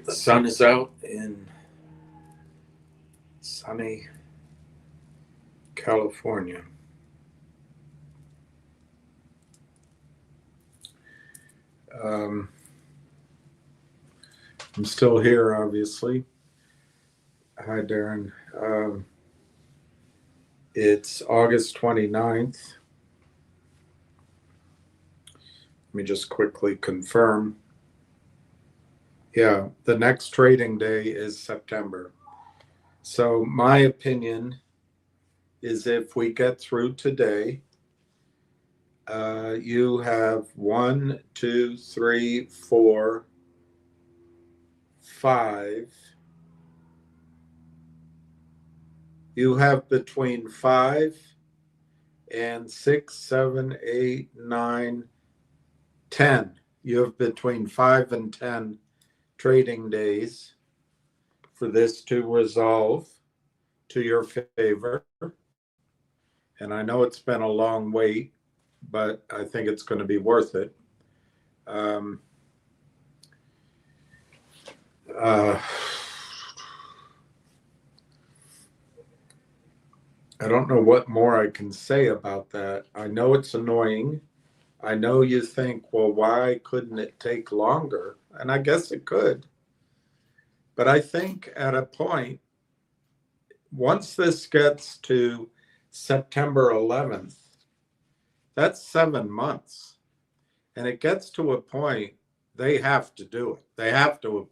The sun is out in sunny California. Um, I'm still here, obviously. Hi, Darren. It's August 29th. Let me just quickly confirm. Yeah, the next trading day is September. So my opinion is if we get through today, you have 1, 2, 3, 4, 5. You have between 5 and 6, 7, 8, 9, 10. You have between 5 and 10 trading days for this to resolve to your favor. And I know it's been a long wait, but I think it's going to be worth it. I don't know what more I can say about that. I know it's annoying. I know you think, well, why couldn't it take longer? And I guess it could. But I think at a point, once this gets to September 11th, that's 7 months. And it gets to a point, they have to do it. They have to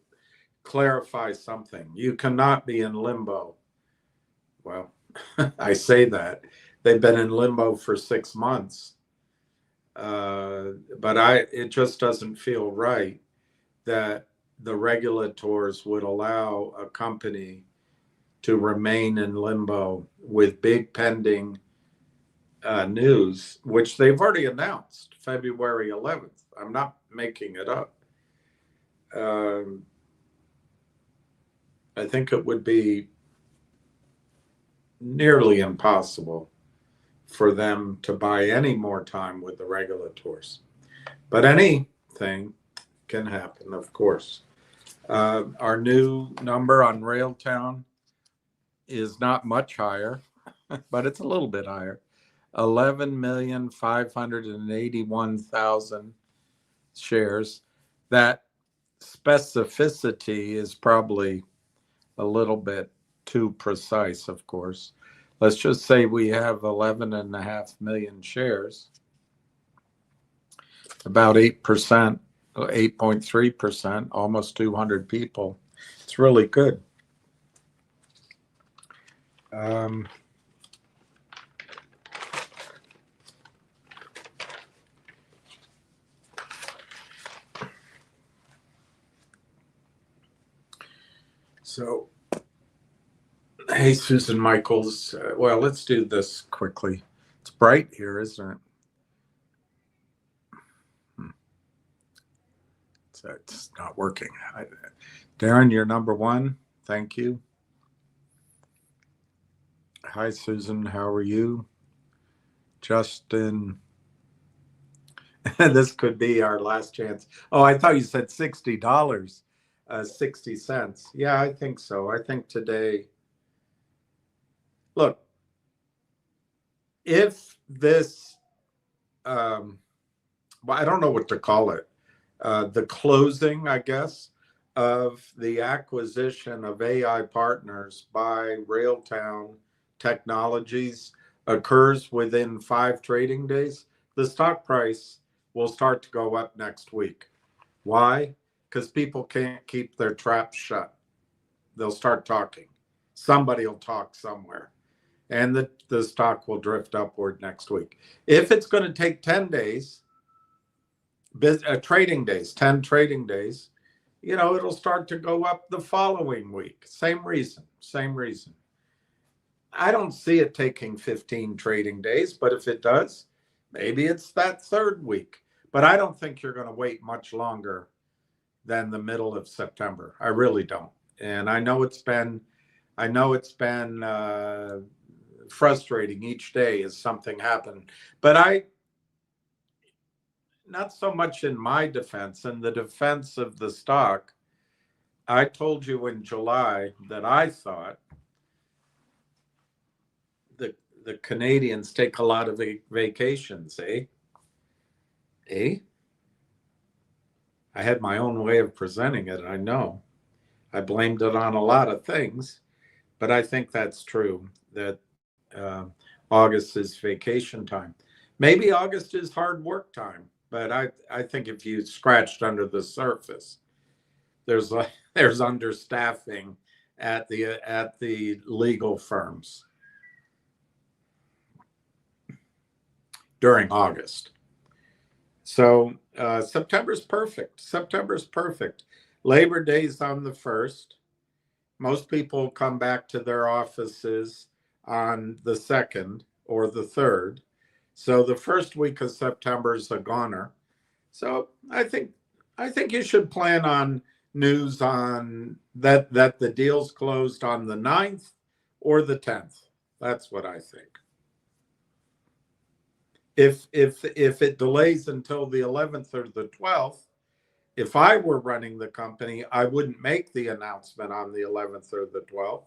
clarify something. You cannot be in limbo. Well, I say that. They've been in limbo for 6 months. But it just doesn't feel right that the regulators would allow a company to remain in limbo with big pending news, which they've already announced February 11th. I'm not making it up. I think it would be nearly impossible for them to buy any more time with the regulators. But anything can happen, of course. Our new number on Railtown is not much higher, but it's a little bit higher. 11,581,000 shares. That specificity is probably a little bit too precise, of course. Let's just say we have 11.5 million shares, about 8%, 8.3%, almost 200 people. It's really good. So, hey, Susan Michaels. Well, let's do this quickly. It's bright here, isn't it? It's not working. Darren, you're number one. Thank you. Hi, Susan. How are you? Justin. This could be our last chance. Oh, I thought you said $60, 60 cents. Yeah, I think so. I think today, look, if this, well, I don't know what to call it, the closing, I guess, of the acquisition of AI Partners by Railtown Technologies occurs within 5 trading days, the stock price will start to go up next week. Why? Because people can't keep their traps shut. They'll start talking. Somebody will talk somewhere. And the stock will drift upward next week. If it's going to take 10 days, trading days, 10 trading days, it'll start to go up the following week. Same reason. I don't see it taking 15 trading days, but if it does, maybe it's that 3rd week. But I don't think you're going to wait much longer than the middle of September. I really don't. And I know it's been frustrating each day as something happened. But not so much in my defense, in the defense of the stock, I told you in July that I thought the Canadians take a lot of vacations, eh? Eh? I had my own way of presenting it, I know. I blamed it on a lot of things, but I think that's true, that August is vacation time. Maybe August is hard work time, but I think if you scratched under the surface, there's there's understaffing at the legal firms during August. So September's perfect. September's perfect. Labor Day's on the 1st. Most people come back to their offices on the 2nd or the 3rd. So the first week of September is a goner. So I think you should plan on news on that the deal's closed on the 9th or the 10th. That's what I think. If it delays until the 11th or the 12th, if I were running the company, I wouldn't make the announcement on the 11th or the 12th.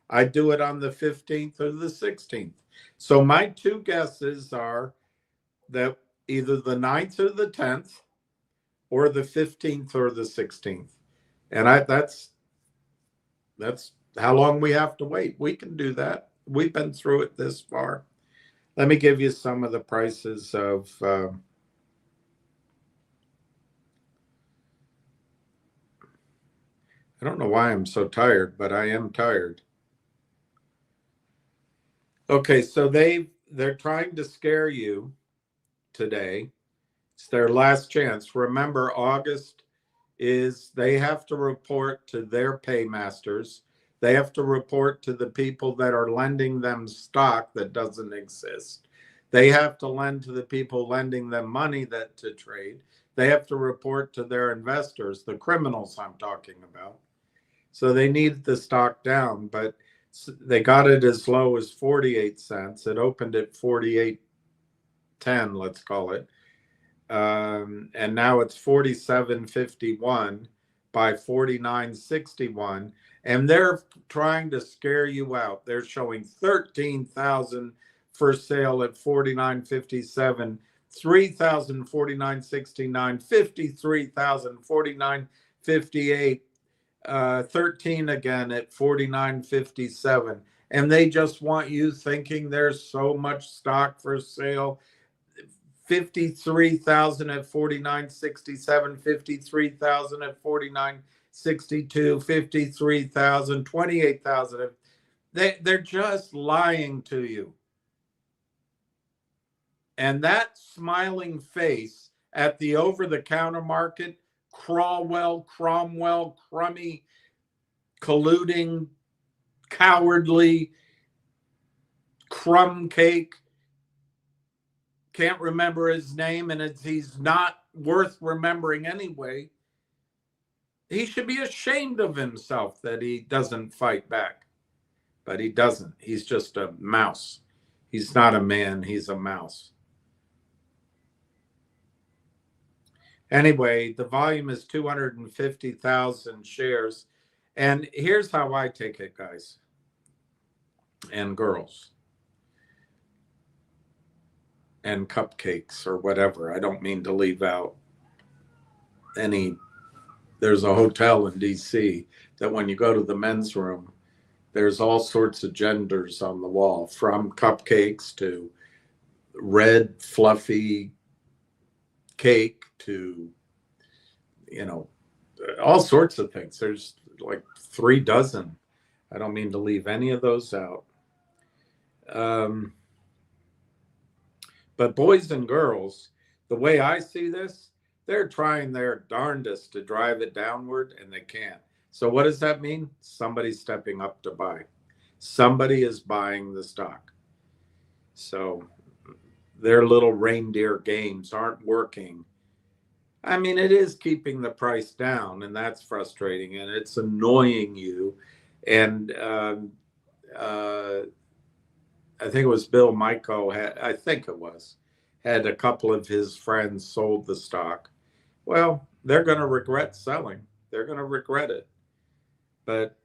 I'd do it on the 15th or the 16th. So my two guesses are that either the 9th or the 10th or the 15th or the 16th. And that's how long we have to wait. We can do that. We've been through it this far. Let me give you some of the prices of I don't know why I'm so tired, but I am tired. Okay, so they're trying to scare you today. It's their last chance. Remember, August is they have to report to their paymasters. They have to report to the people that are lending them stock that doesn't exist. They have to lend to the people lending them money that to trade. They have to report to their investors, the criminals I'm talking about. So they need the stock down, but they got it as low as 48 cents. It opened at 48.10, let's call it. And now it's 47.51 by 49.61. And they're trying to scare you out. They're showing 13,000 for sale at 49.57, 3,000 49.69, 53,000 49.58. 13 again at 49.57, and they just want you thinking there's so much stock for sale. 53,000 at 49.67, 53,000 at 49.62, 53,000, 28,000. They're just lying to you. And that smiling face at the over-the-counter market, Cromwell, crummy, colluding, cowardly, crumb cake. Can't remember his name, and he's not worth remembering anyway. He should be ashamed of himself that he doesn't fight back. But he doesn't. He's just a mouse. He's not a man. He's a mouse. Anyway, the volume is 250,000 shares. And here's how I take it, guys and girls and cupcakes or whatever. I don't mean to leave out any. There's a hotel in DC that when you go to the men's room, there's all sorts of genders on the wall, from cupcakes to red fluffy cake to, all sorts of things. There's like 3 dozen. I don't mean to leave any of those out. But boys and girls, the way I see this, they're trying their darndest to drive it downward, and they can't. So what does that mean? Somebody's stepping up to buy. Somebody is buying the stock. So their little reindeer games aren't working. I mean, it is keeping the price down, and that's frustrating, and it's annoying you. And I think it was Bill Michael had a couple of his friends sold the stock. Well, they're going to regret selling. They're going to regret it. but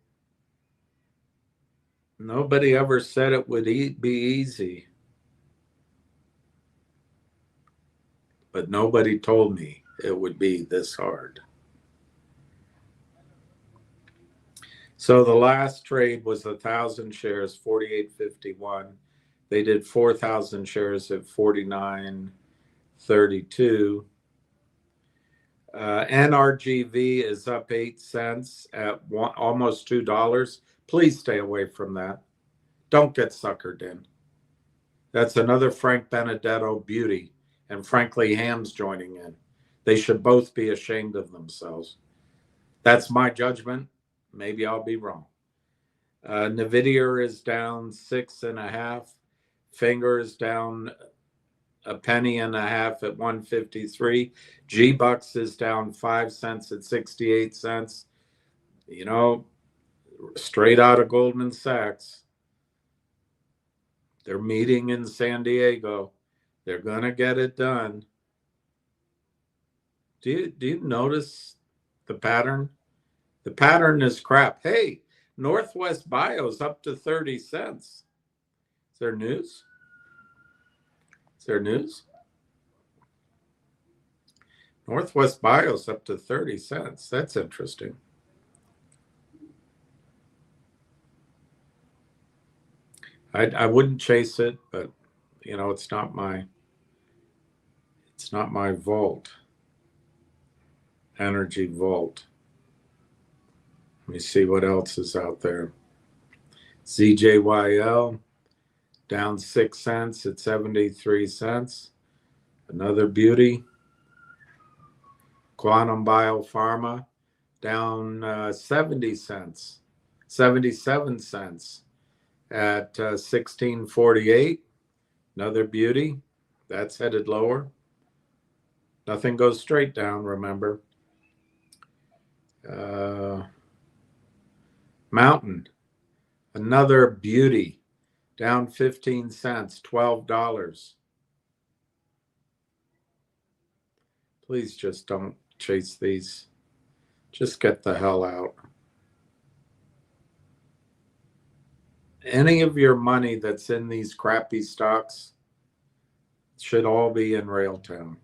nobody ever said it would be easy. But nobody told me it would be this hard. So the last trade was 1,000 shares, 48.51. They did 4,000 shares at 49.32. NRGV is up 8 cents at almost $2. Please stay away from that. Don't get suckered in. That's another Frank Benedetto beauty, and frankly, Ham's joining in. They should both be ashamed of themselves. That's my judgment. Maybe I'll be wrong. Nvidia is down 6.5. Finger is down a penny and a half at 153. G-Bucks is down 5 cents at 68 cents. You know, straight out of Goldman Sachs. They're meeting in San Diego. They're going to get it done. Do you notice the pattern? The pattern is crap. Hey, Northwest Bio's up to 30 cents. Is there news? Is there news? Northwest Bio's up to 30 cents. That's interesting. I wouldn't chase it, but you know, it's not my vault. Energy vault. Let me see what else is out there. ZJYL down 6 cents at 73 cents. Another beauty. Quantum Biopharma down 70 cents, 77 cents at 16.48. Another beauty. That's headed lower. Nothing goes straight down, remember. Mountain, another beauty, down 15 cents, $12. Please just don't chase these. Just get the hell out. Any of your money that's in these crappy stocks should all be in Railtown.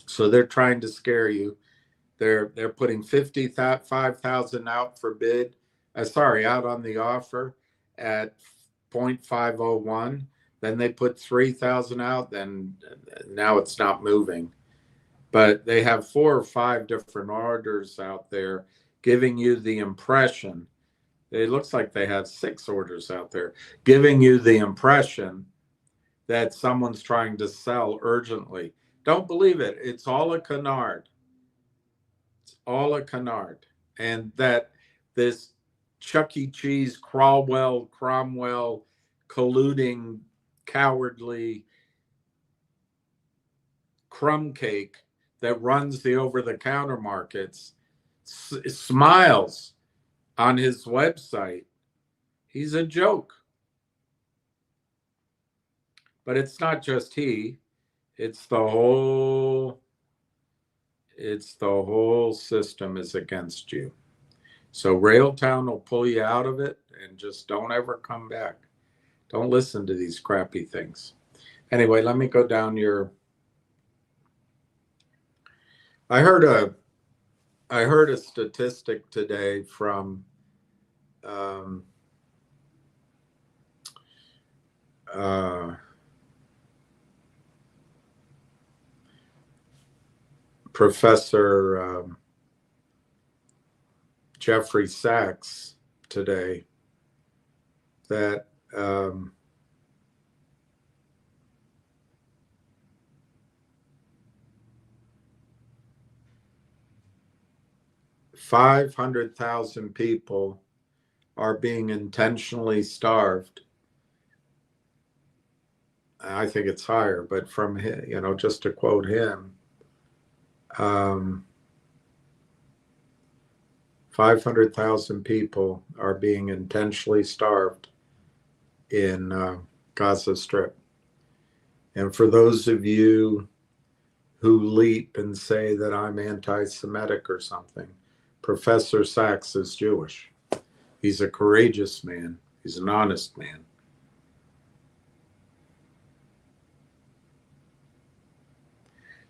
So they're trying to scare you. They're putting 55,000 out for bid. Out on the offer at 0.501. Then they put 3,000 out. Then now it's not moving. But they have 4 or 5 different orders out there, giving you the impression. It looks like they have 6 orders out there, giving you the impression that someone's trying to sell urgently. Don't believe it. It's all a canard. It's all a canard. And that this Chuck E. Cheese, Cromwell, colluding, cowardly crumb cake that runs the over-the-counter markets smiles on his website. He's a joke. But it's not just he. It's the whole system is against you. So Railtown will pull you out of it, and just don't ever come back. Don't listen to these crappy things. Anyway, let me go down your. I heard a statistic today from Professor Jeffrey Sachs today that $500,000 people are being intentionally starved. I think it's higher, but from him, you know, just to quote him, 500,000 people are being intentionally starved in Gaza Strip. And for those of you who leap and say that I'm anti-Semitic or something. Professor Sachs is Jewish. He's a courageous man. He's an honest man.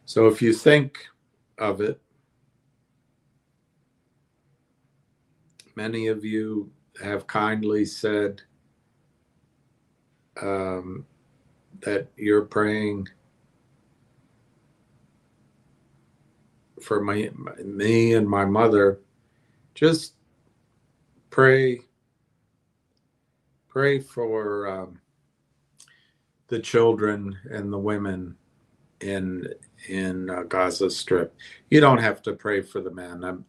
So if you think of it, many of you have kindly said that you're praying for me and my mother. Just pray for the children and the women in Gaza Strip. You don't have to pray for the men.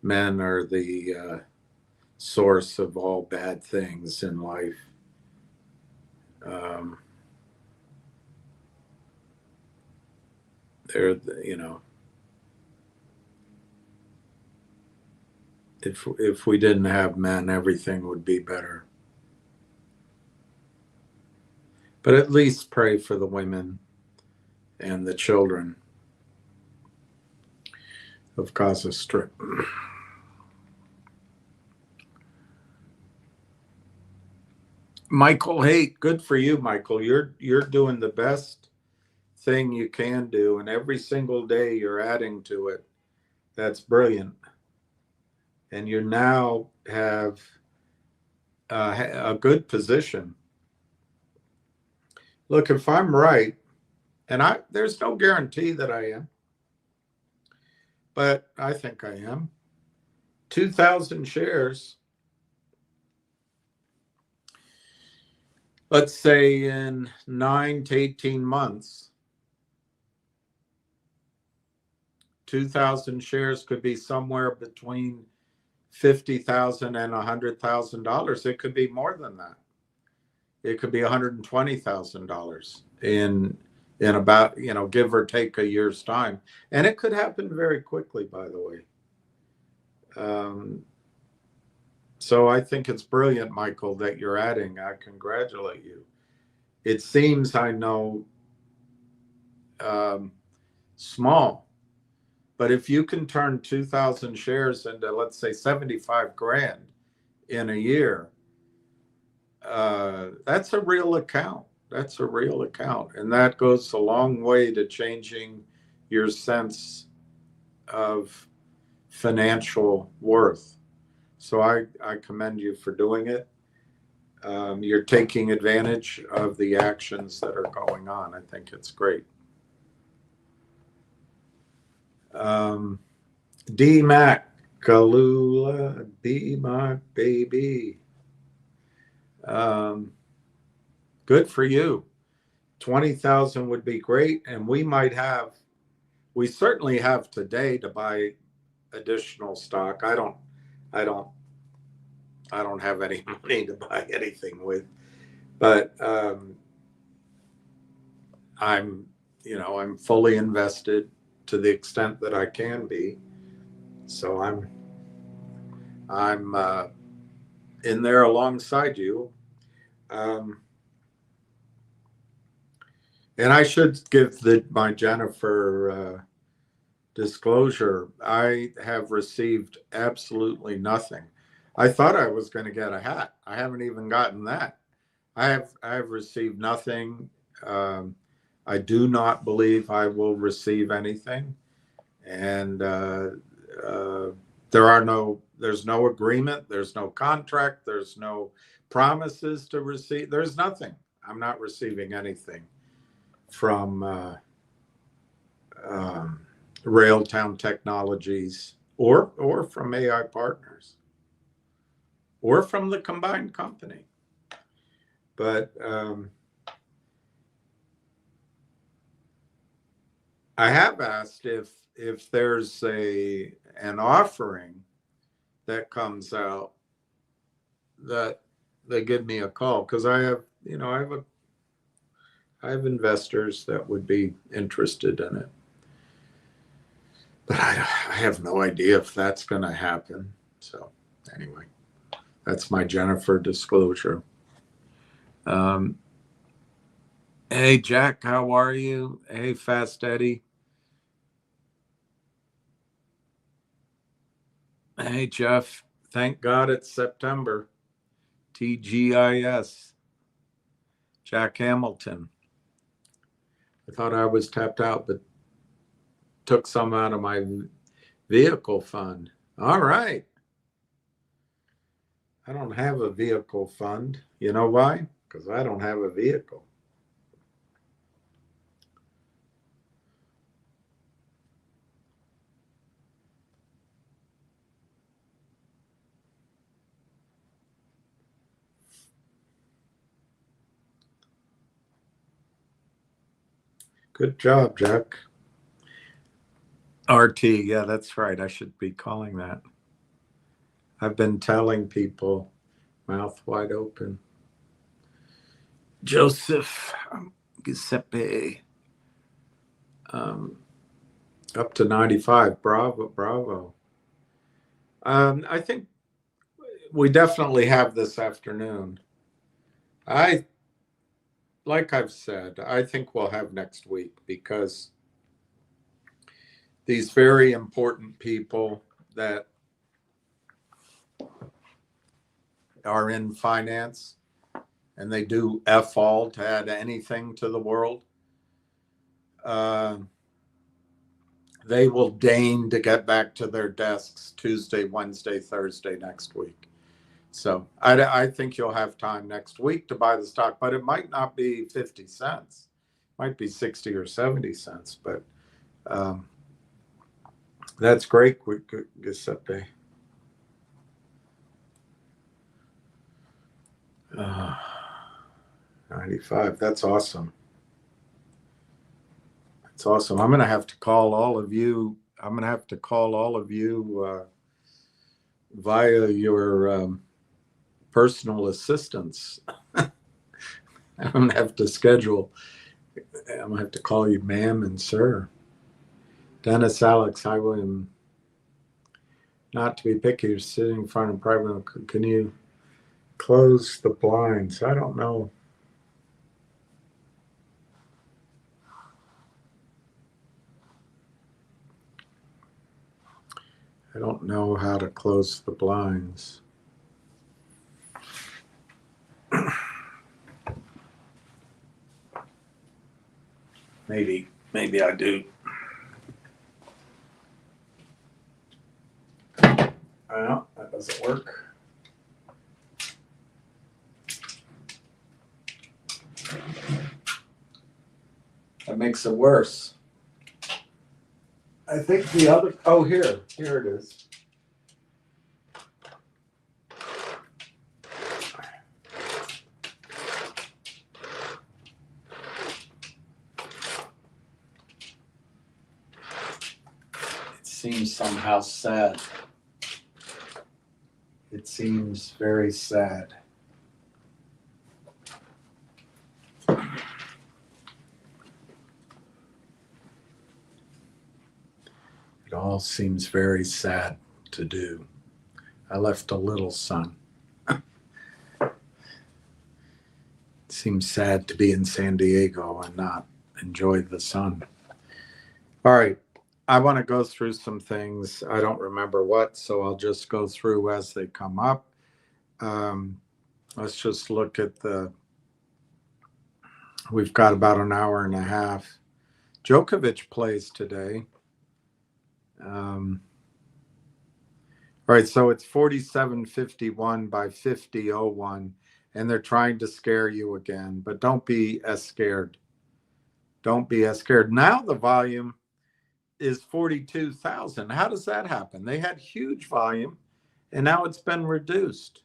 Men are the source of all bad things in life. They're, you know, if we didn't have men, everything would be better. But at least pray for the women and the children of Gaza Strip. Michael, hey, good for you, Michael. You're doing the best thing you can do, and every single day you're adding to it. That's brilliant. And you now have a good position. Look, if I'm right, and there's no guarantee that I am, but I think I am. 2,000 shares, let's say in 9 to 18 months, 2,000 shares could be somewhere between $50,000 and $100,000. It could be more than that. It could be $120,000 in about, give or take a year's time. And it could happen very quickly, by the way. So I think it's brilliant, Michael, that you're adding. I congratulate you. It seems, I know, small, but if you can turn 2,000 shares into, let's say, 75 grand in a year, that's a real account. That's a real account. And that goes a long way to changing your sense of financial worth. So I commend you for doing it. You're taking advantage of the actions that are going on. I think it's great. D-Mac, Kalula, be my baby. Good for you. 20,000 would be great. And we certainly have today to buy additional stock. I don't have any money to buy anything with, but I'm fully invested to the extent that I can be. So I'm in there alongside you. And I should give my Jennifer disclosure. I have received absolutely nothing. I thought I was going to get a hat. I haven't even gotten that. I have received nothing. I do not believe I will receive anything, and there's no agreement, there's no contract, there's no promises to receive. There's nothing. I'm not receiving anything from Railtown Technologies or from AI Partners or from the combined company. But I have asked if there's an offering that comes out, that they give me a call, because I have investors that would be interested in it. But I have no idea if that's going to happen. So anyway, that's my Jennifer disclosure. Hey, Jack, how are you? Hey, Fast Eddie. Hey, Jeff. Thank God it's September. TGIS. Jack Hamilton. I thought I was tapped out, but took some out of my vehicle fund. All right. I don't have a vehicle fund. You know why? Because I don't have a vehicle. Good job, Jack. RT, yeah, that's right. I should be calling that. I've been telling people, mouth wide open. Joseph Giuseppe, up to 95. Bravo, bravo. I think we definitely have this afternoon. Like I've said, I think we'll have next week because these very important people that are in finance and they do F all to add anything to the world, they will deign to get back to their desks Tuesday, Wednesday, Thursday next week. So I think you'll have time next week to buy the stock, but it might not be 50 cents. It might be 60 or 70 cents, but that's great, Giuseppe. 95. That's awesome. That's awesome. I'm going to have to call all of you. I'm going to have to call all of you via your personal assistants. I'm going to have to schedule. I'm going to have to call you ma'am and sir. Dennis, Alex, hi, William. Not to be picky, you're sitting in front of private. Can you close the blinds? I don't know. I don't know how to close the blinds. Maybe I do. Well, that doesn't work. That makes it worse. I think the other, oh, here it is. It seems somehow sad. It seems very sad. It all seems very sad to do. I left a little son. It seems sad to be in San Diego and not enjoy the sun. All right. I want to go through some things. I don't remember what, so I'll just go through as they come up. Let's just look at we've got about an hour and a half. Djokovic plays today. All right, so it's 47-51 by 50-01, and they're trying to scare you again, but don't be as scared. Don't be as scared. Now the volume is 42,000. How does that happen? They had huge volume, and now it's been reduced.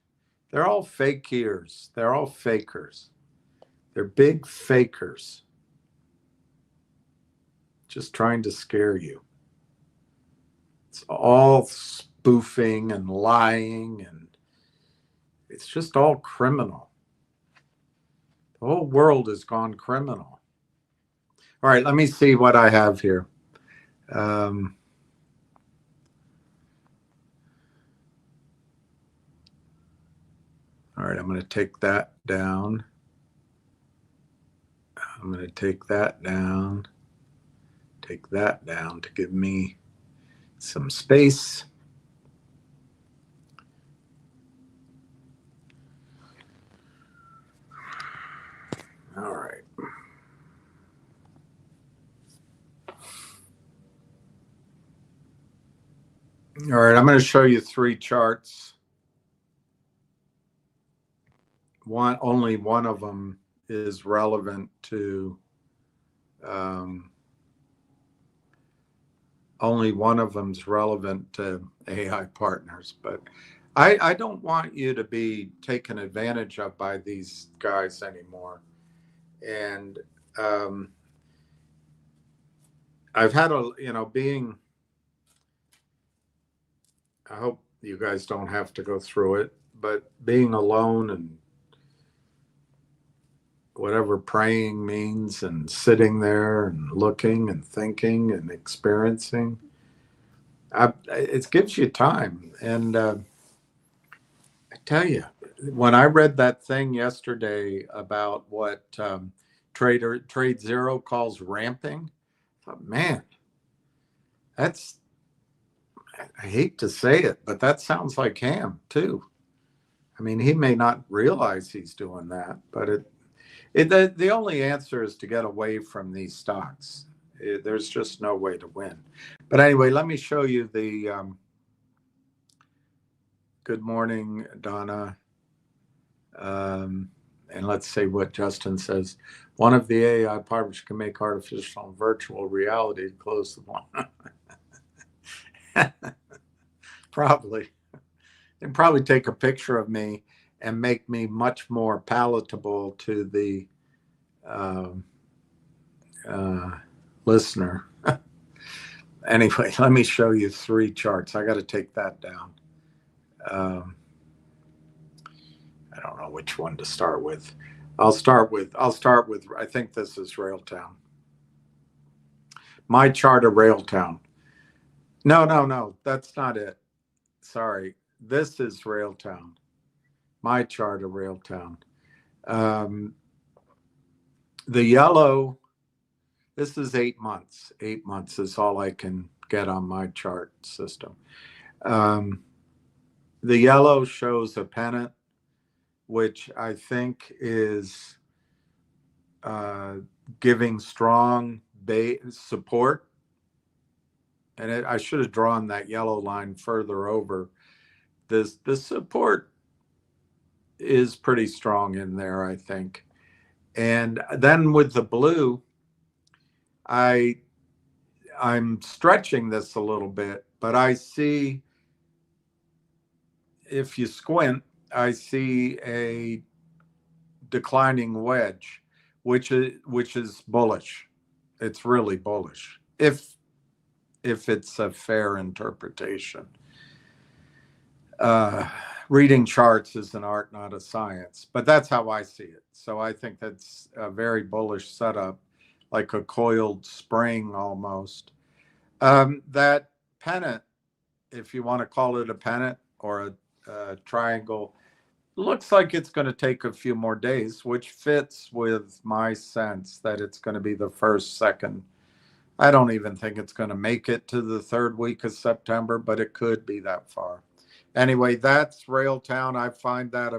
They're all fakiers. They're all fakers. They're big fakers. Just trying to scare you. It's all spoofing and lying, and it's just all criminal. The whole world has gone criminal. All right, let me see what I have here. All right, I'm going to take that down. I'm going to take that down. Take that down to give me some space. All right, I'm going to show you three charts. Only one of them is relevant to only one of them's relevant to AI partners, but I don't want you to be taken advantage of by these guys anymore. And I've had I hope you guys don't have to go through it, but being alone and whatever praying means and sitting there and looking and thinking and experiencing, it gives you time. And I tell you, when I read that thing yesterday about what Trade Zero calls ramping, I thought, man, that's, I hate to say it, but that sounds like Ham too. I mean, he may not realize he's doing that, but the only answer is to get away from these stocks. There's just no way to win. But anyway, let me show you the good morning, Donna. And let's see what Justin says. One of the AI partners can make artificial and virtual reality to close the one. Probably. And probably take a picture of me and make me much more palatable to the listener. Anyway, let me show you three charts. I got to take that down. I don't know which one to start with. I'll start with, I think this is Railtown. My chart of Railtown. No, that's not it. Sorry. This is Railtown. My chart of Railtown. The yellow, this is 8 months. 8 months is all I can get on my chart system. The yellow shows a pennant, which I think is giving strong support. And I should have drawn that yellow line further over. This support is pretty strong in there, I think. And then with the blue, I'm stretching this a little bit, but I see, if you squint, I see a declining wedge, which is bullish. It's really bullish if it's a fair interpretation. Reading charts is an art, not a science, but that's how I see it. So I think that's a very bullish setup, like a coiled spring almost. That pennant, if you want to call it a pennant or a triangle, looks like it's going to take a few more days, which fits with my sense that it's going to be the first, second. I don't even think it's going to make it to the third week of September, but it could be that far. Anyway, that's Railtown. I find that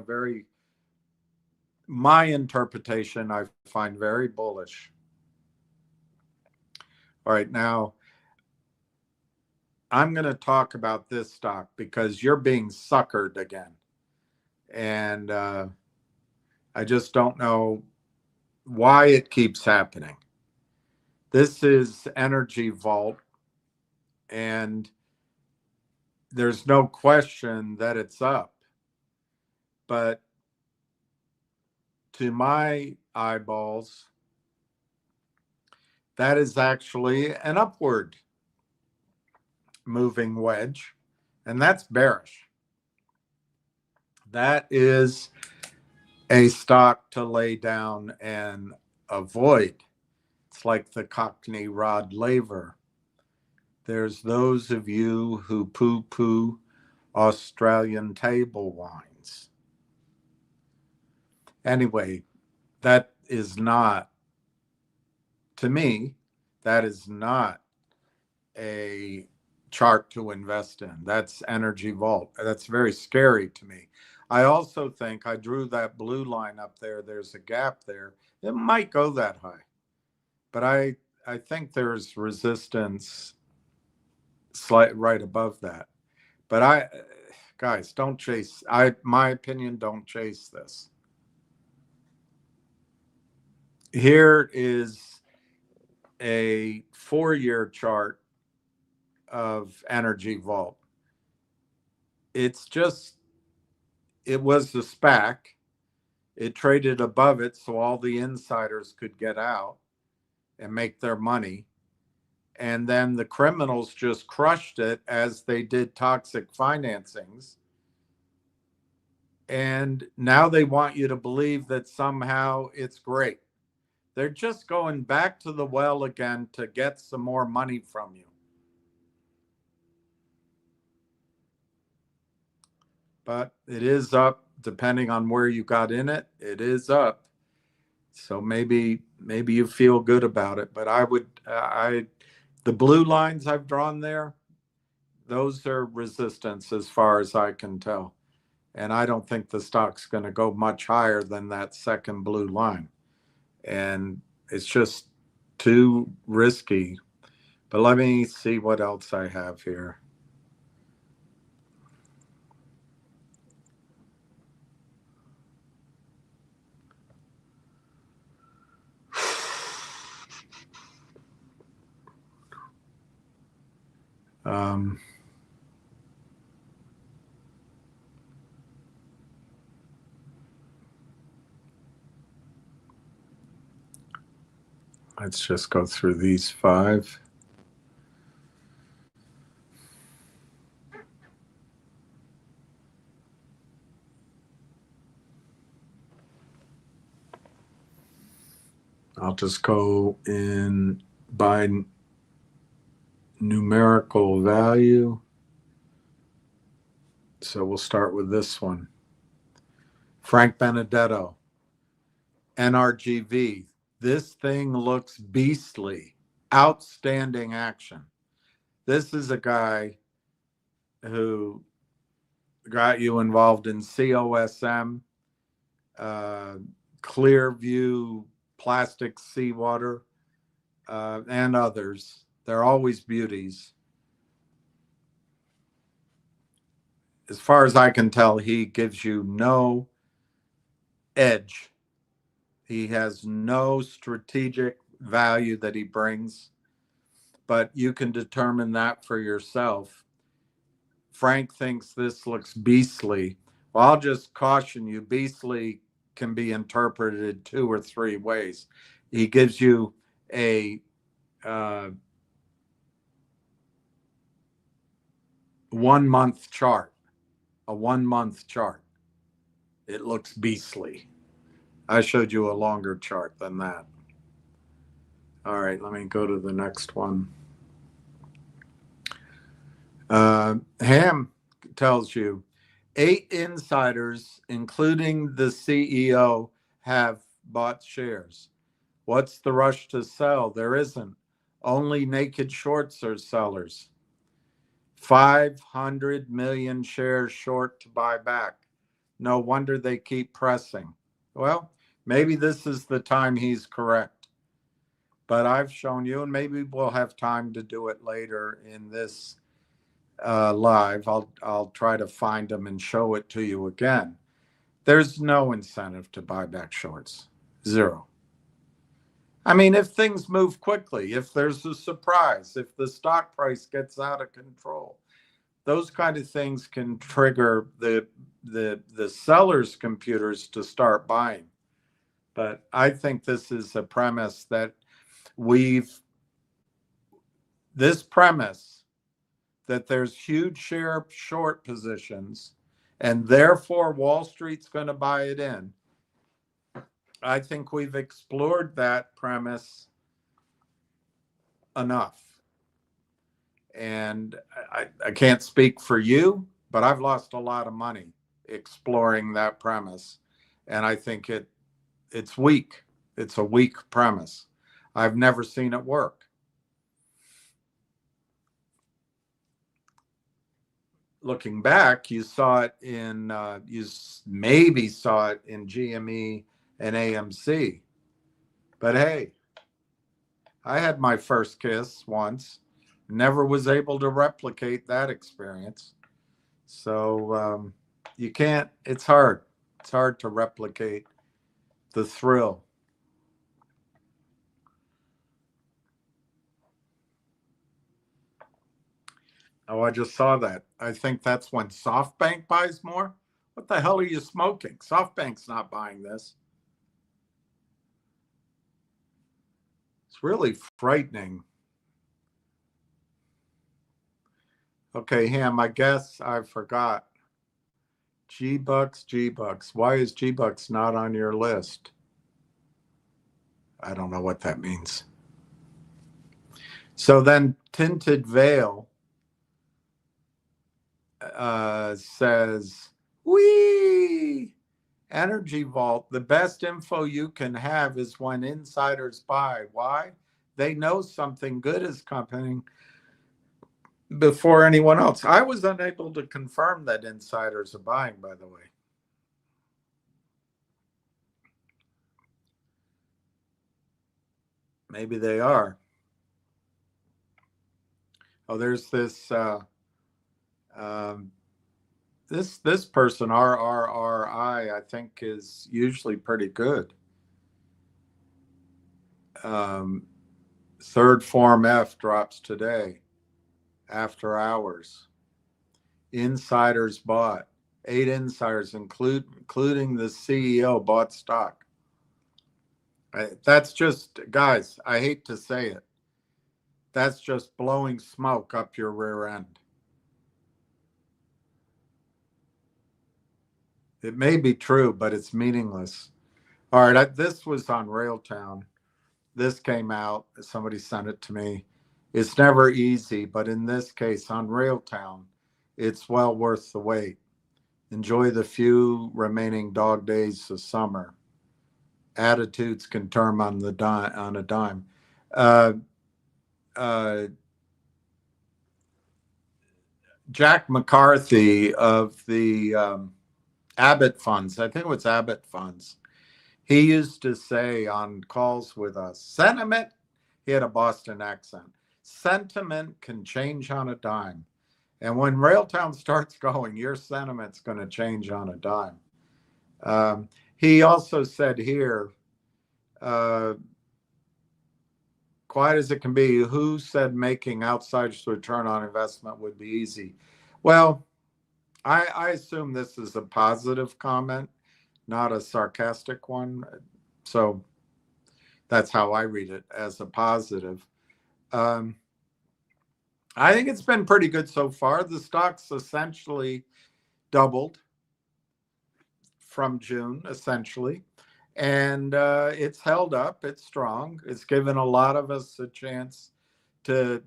my interpretation, I find very bullish. All right, now I'm going to talk about this stock because you're being suckered again. And I just don't know why it keeps happening. This is Energy Vault, and there's no question that it's up. But to my eyeballs, that is actually an upward moving wedge, and that's bearish. That is a stock to lay down and avoid. It's like the Cockney Rod Laver. There's those of you who poo-poo Australian table wines. Anyway, that is not, to me, that is not a chart to invest in. That's Energy Vault. That's very scary to me. I also think I drew that blue line up there. There's a gap there. It might go that high, but I think there's resistance right above that. But guys, don't chase. My opinion, don't chase this. Here is a 4-year chart of Energy Vault. It's just, it was the SPAC. It traded above it so all the insiders could get out and make their money. And then the criminals just crushed it as they did toxic financings. And now they want you to believe that somehow it's great. They're just going back to the well again to get some more money from you. But it is up, depending on where you got in it. It is up. So maybe you feel good about it. But the blue lines I've drawn there, those are resistance as far as I can tell. And I don't think the stock's going to go much higher than that second blue line. And it's just too risky. But let me see what else I have here. Let's just go through these 5. I'll just go in by numerical value. So we'll start with this one. Frank Benedetto, NRGV. This thing looks beastly. Outstanding action. This is a guy who got you involved in COSM, Clearview, plastic seawater, and others. They're always beauties. As far as I can tell, he gives you no edge. He has no strategic value that he brings, but you can determine that for yourself. Frank thinks this looks beastly. Well, I'll just caution you, beastly can be interpreted 2 or 3 ways. He gives you a 1-month chart, a 1-month chart. It looks beastly. I showed you a longer chart than that. All right, let me go to the next one. Ham tells you 8 insiders, including the CEO, have bought shares. What's the rush to sell? There isn't. Only naked shorts are sellers. 500 million shares short to buy back. No wonder they keep pressing. Well, maybe this is the time he's correct. But I've shown you, and maybe we'll have time to do it later in this live. I'll try to find them and show it to you again. There's no incentive to buy back shorts. 0. I mean, if things move quickly, if there's a surprise, if the stock price gets out of control, those kind of things can trigger the seller's computers to start buying. But I think this is a premise that this premise that there's huge share short positions and therefore Wall Street's going to buy it in. I think we've explored that premise enough. And I can't speak for you, but I've lost a lot of money exploring that premise. And I think it's weak. It's a weak premise. I've never seen it work. Looking back, you saw it in, you maybe saw it in GME and AMC. But hey, I had my first kiss once. Never was able to replicate that experience. So you can't, it's hard. It's hard to replicate the thrill. Oh, I just saw that. I think that's when SoftBank buys more. What the hell are you smoking? SoftBank's not buying this. It's really frightening. Okay, Ham, I guess I forgot. G-Bucks, G-Bucks. Why is G-Bucks not on your list? I don't know what that means. So then Tinted Veil says, wee, Energy Vault, the best info you can have is when insiders buy. Why? They know something good is coming before anyone else. I was unable to confirm that insiders are buying, by the way. Maybe they are. Oh, there's this this person, RRRI, I think is usually pretty good. Third Form F drops today after hours. Insiders bought. 8 insiders, including the CEO, bought stock. That's just, guys, I hate to say it. That's just blowing smoke up your rear end. It may be true, but it's meaningless. All right, this was on Railtown. This came out. Somebody sent it to me. It's never easy, but in this case, on Railtown, it's well worth the wait. Enjoy the few remaining dog days of summer. Attitudes can turn on a dime. Jack McCarthy of the Abbott Funds, I think it was Abbott Funds, he used to say on calls with us, sentiment, he had a Boston accent, sentiment can change on a dime. And when Railtown starts going, your sentiment's going to change on a dime. He also said here, quiet as it can be, who said making outsiders return on investment would be easy? Well, I assume this is a positive comment, not a sarcastic one. So that's how I read it, as a positive. I think it's been pretty good so far. The stock's essentially doubled from June, essentially. And it's held up. It's strong. It's given a lot of us a chance to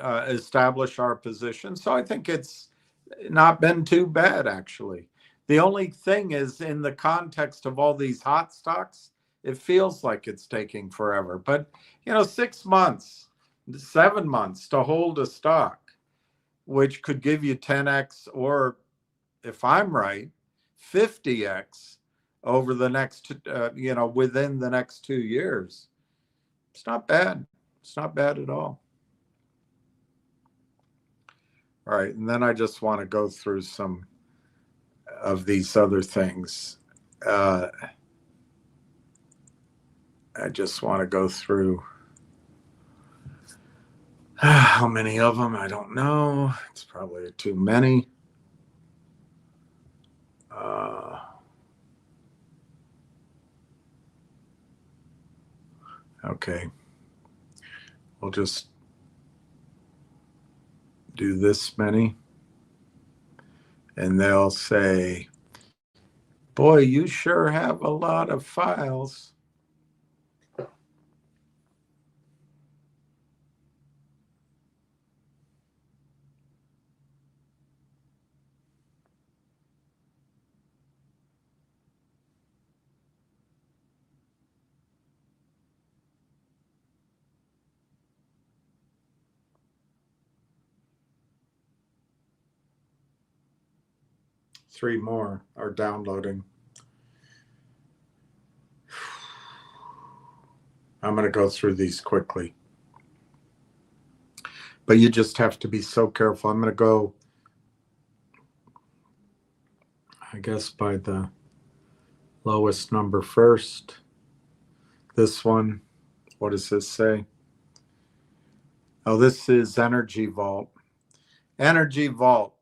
establish our position. So I think it's not been too bad, actually. The only thing is, in the context of all these hot stocks, it feels like it's taking forever. But, 6 months, 7 months to hold a stock, which could give you 10x, or if I'm right, 50x over the next, within the next 2 years. It's not bad. It's not bad at all. All right, and then I just want to go through some of these other things. I just want to go through how many of them, I don't know. It's probably too many. Okay. We'll just do this many. And they'll say, boy, you sure have a lot of files. Three more are downloading. I'm going to go through these quickly. But you just have to be so careful. I'm going to go I guess by the lowest number first. This one, what does this say? Oh, this is Energy Vault. Energy Vault.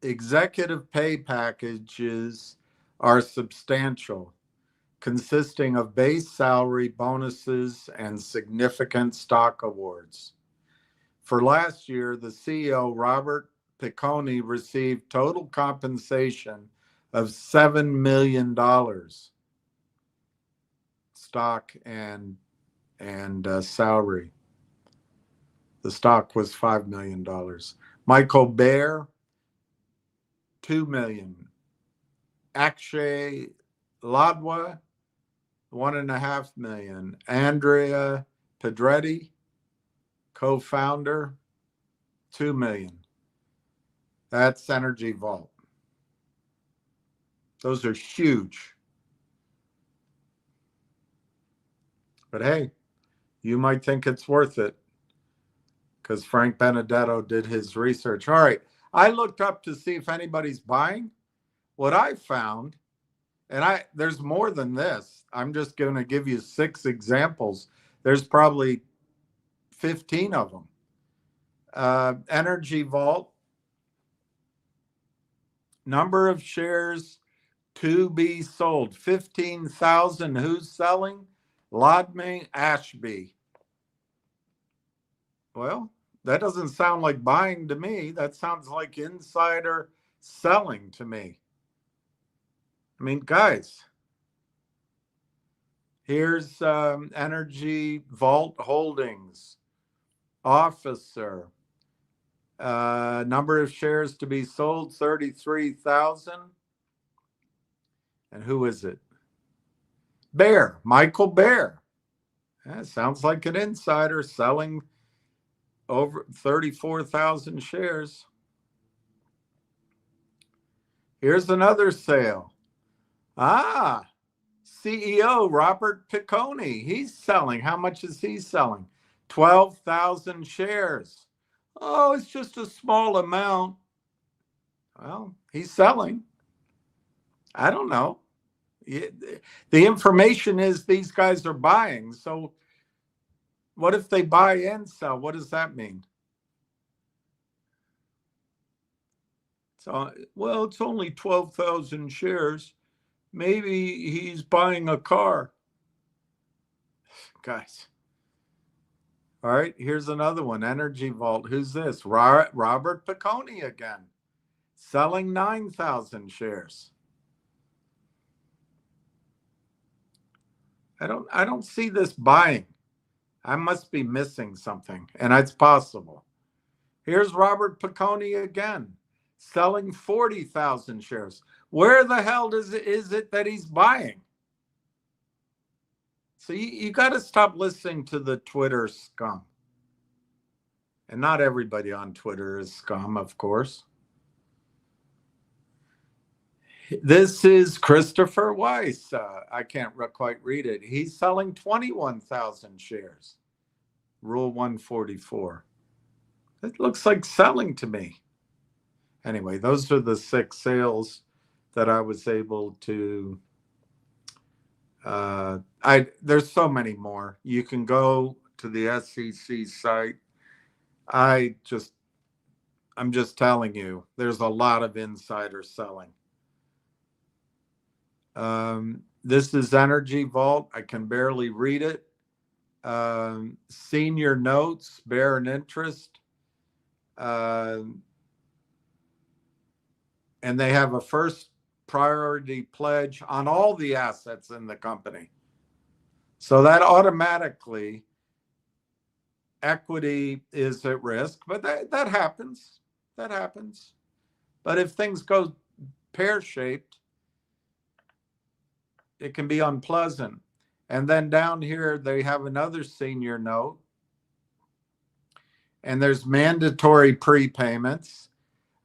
Executive pay packages are substantial, consisting of base salary, bonuses, and significant stock awards. For last year, the CEO, Robert Piccone, received total compensation of $7 million, stock and salary. The stock was $5 million. Michael Bear, $2 million. Akshay Ladwa, $1.5 million. Andrea Pedretti, co-founder, $2 million. That's Energy Vault. Those are huge. But hey, you might think it's worth it because Frank Benedetto did his research. All right, I looked up to see if anybody's buying. What I found, and there's more than this. I'm just going to give you 6 examples. There's probably 15 of them. Energy Vault, number of shares to be sold, 15,000. Who's selling? Lodme Ashby. Well, that doesn't sound like buying to me. That sounds like insider selling to me. I mean, guys, here's Energy Vault Holdings, officer, number of shares to be sold, 33,000. And who is it? Bear, Michael Bear. That sounds like an insider selling over 34,000 shares. Here's another sale. CEO Robert Piccone. He's selling. How much is he selling? 12,000 shares. Oh, it's just a small amount. Well, he's selling. I don't know. The information is these guys are buying. So what if they buy and sell? What does that mean? So, well, it's only 12,000 shares. Maybe he's buying a car. Guys. All right, here's another one. Energy Vault. Who's this? Robert Piccone again. Selling 9,000 shares. I don't see this buying. I must be missing something, and it's possible. Here's Robert Piccone again, selling 40,000 shares. Where the hell is it that he's buying? So you got to stop listening to the Twitter scum. And not everybody on Twitter is scum, of course. This is Christopher Weiss. I can't quite read it. He's selling 21,000 shares. Rule 144. It looks like selling to me. Anyway, those are the 6 sales that I was able to. There's so many more. You can go to the SEC site. I'm just telling you, there's a lot of insider selling. This is Energy Vault. I can barely read it. Senior notes bear an interest. And they have a first priority pledge on all the assets in the company. So that automatically equity is at risk, but that happens. That happens. But if things go pear-shaped, it can be unpleasant. And then down here, they have another senior note. And there's mandatory prepayments.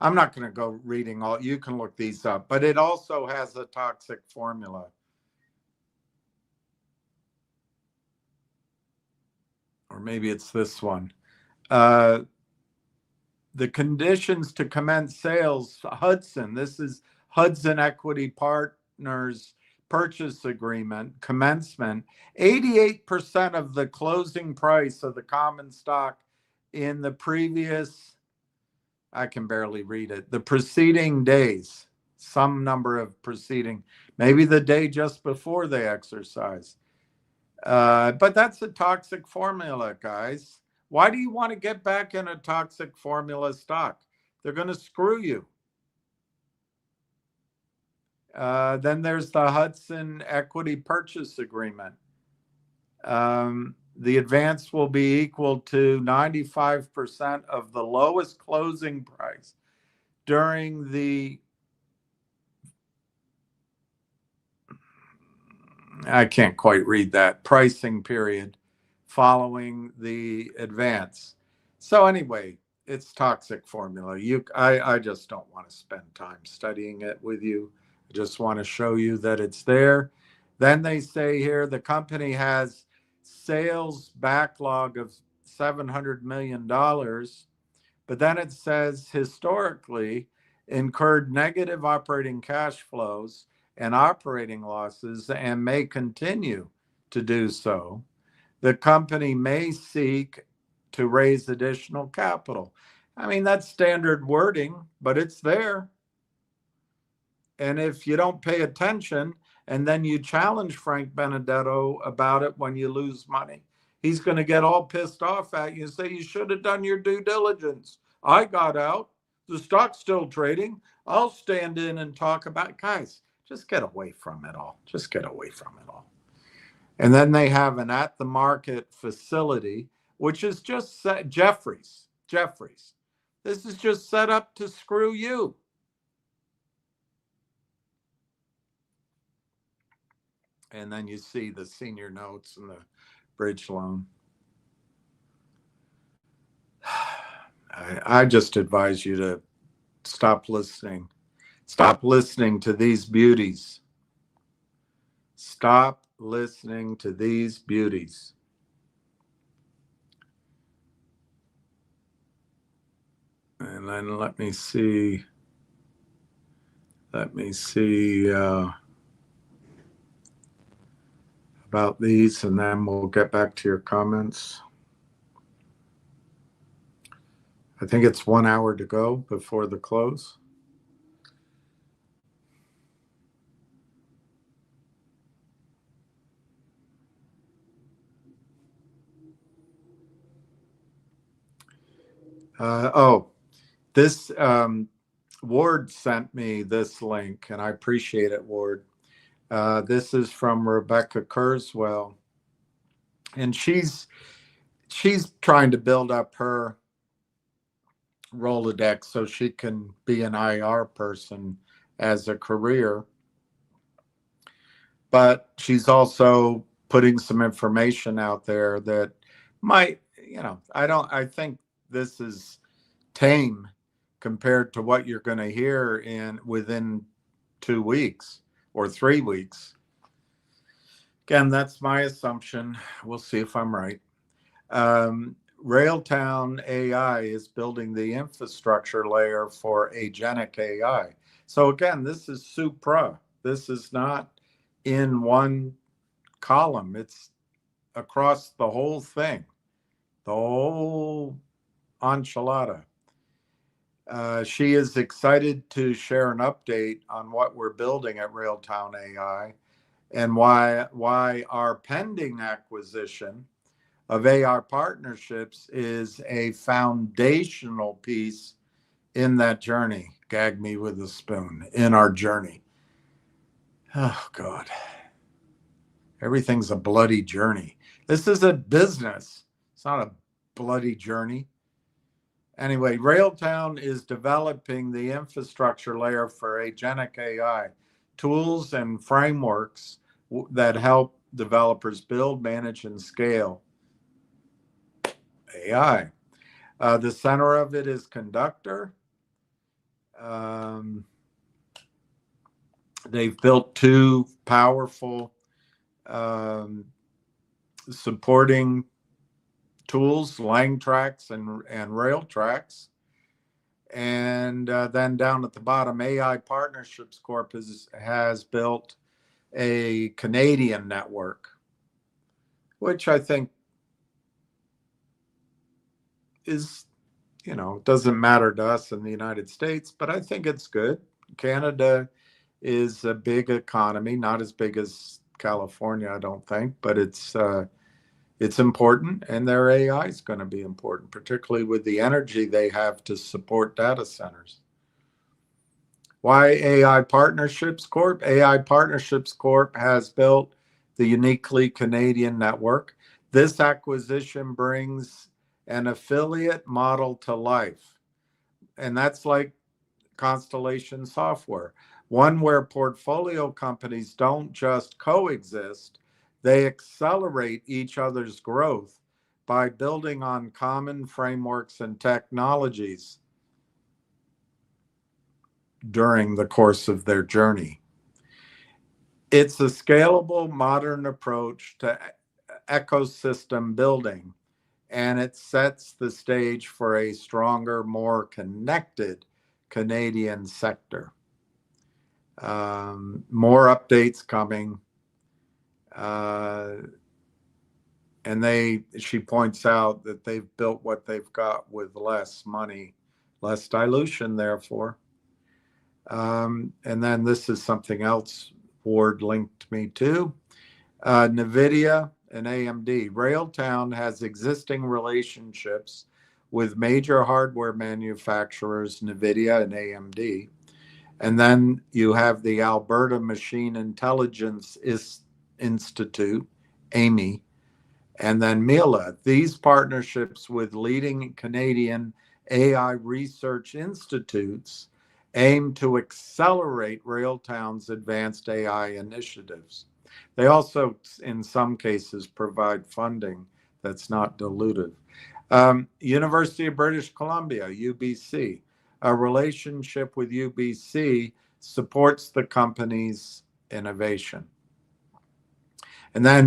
I'm not going to go reading all. You can look these up. But it also has a toxic formula. Or maybe it's this one. The conditions to commence sales, Hudson. This is Hudson Equity Partners purchase agreement commencement, 88% of the closing price of the common stock in the previous, I can barely read it, the preceding days, some number of preceding, maybe the day just before they exercise. But that's a toxic formula, guys. Why do you want to get back in a toxic formula stock? They're going to screw you. Then there's the Hudson Equity Purchase Agreement. The advance will be equal to 95% of the lowest closing price during the, I can't quite read that, pricing period following the advance. So anyway, it's toxic formula. I just don't want to spend time studying it with you. I just want to show you that it's there. Then they say here the company has sales backlog of $700 million, but then it says historically incurred negative operating cash flows and operating losses and may continue to do so. The company may seek to raise additional capital. I mean, that's standard wording, but it's there. And if you don't pay attention and then you challenge Frank Benedetto about it when you lose money, he's going to get all pissed off at you and say, you should have done your due diligence. I got out. The stock's still trading. I'll stand in and talk about it. Guys, just get away from it all. Just get away from it all. And then they have an at the market facility, which is just Jeffries. This is just set up to screw you. And then you see the senior notes and the bridge loan. I just advise you to stop listening. Stop listening to these beauties. Stop listening to these beauties. And then let me see about these, and then we'll get back to your comments. I think it's 1 hour to go before the close. This Ward sent me this link, and I appreciate it, Ward. This is from Rebecca Kurzweil, and she's trying to build up her Rolodex so she can be an IR person as a career. But she's also putting some information out there that might, I think this is tame compared to what you're going to hear within 2 weeks or 3 weeks. Again, that's my assumption. We'll see if I'm right. Railtown AI is building the infrastructure layer for agentic AI. So again, this is supra. This is not in one column. It's across the whole thing, the whole enchilada. She is excited to share an update on what we're building at Railtown AI and why our pending acquisition of AR Partnerships is a foundational piece in that journey. Gag me with a spoon, in our journey. Oh, God. Everything's a bloody journey. This is a business. It's not a bloody journey. Anyway, Railtown is developing the infrastructure layer for agentic AI, tools and frameworks that help developers build, manage, and scale AI. The center of it is Conductor. They've built 2 powerful supporting tools, LangTrax and RailTrax. And then down at the bottom, AI Partnerships Corp has built a Canadian network, which I think is, doesn't matter to us in the United States, but I think it's good. Canada is a big economy, not as big as California, I don't think, but it's important, and their AI is going to be important, particularly with the energy they have to support data centers. Why AI Partnerships Corp? AI Partnerships Corp has built the uniquely Canadian network. This acquisition brings an affiliate model to life, and that's like Constellation Software, one where portfolio companies don't just coexist, they accelerate each other's growth by building on common frameworks and technologies during the course of their journey. It's a scalable, modern approach to ecosystem building, and it sets the stage for a stronger, more connected Canadian sector. More updates coming. And she points out that they've built what they've got with less money, less dilution, therefore. And then this is something else Ward linked me to. NVIDIA and AMD. Railtown has existing relationships with major hardware manufacturers, NVIDIA and AMD. And then you have the Alberta Machine Intelligence Institute, AMI, and then MILA. These partnerships with leading Canadian AI research institutes aim to accelerate Railtown's advanced AI initiatives. They also, in some cases, provide funding that's not dilutive. University of British Columbia, UBC. A relationship with UBC supports the company's innovation. And then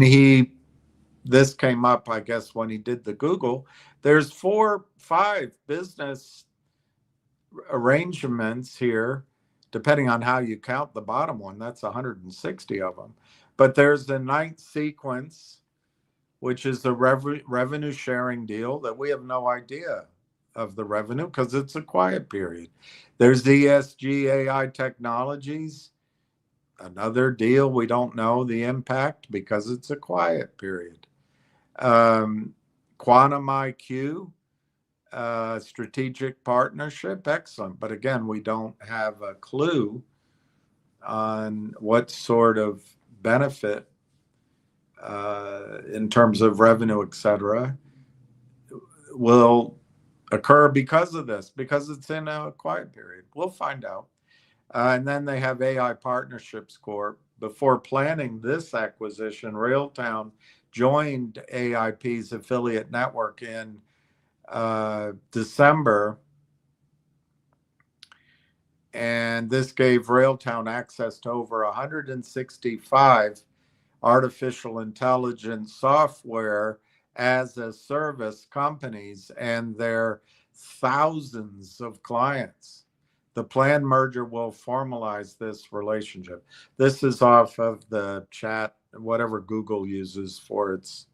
this came up, I guess, when he did the Google. There's 5 business arrangements here, depending on how you count the bottom one. That's 160 of them. But there's the ninth sequence, which is the revenue sharing deal that we have no idea of the revenue because it's a quiet period. There's ESG AI Technologies, another deal we don't know the impact because it's a quiet period. Quantum IQ, strategic partnership, excellent. But again, we don't have a clue on what sort of benefit in terms of revenue, et cetera, will occur because of this, because it's in a quiet period. We'll find out. And then they have AI Partnerships Corp. Before planning this acquisition, Railtown joined AIP's affiliate network in December. And this gave Railtown access to over 165 artificial intelligence software as a service companies and their thousands of clients. The planned merger will formalize this relationship. This is off of the chat, whatever Google uses for its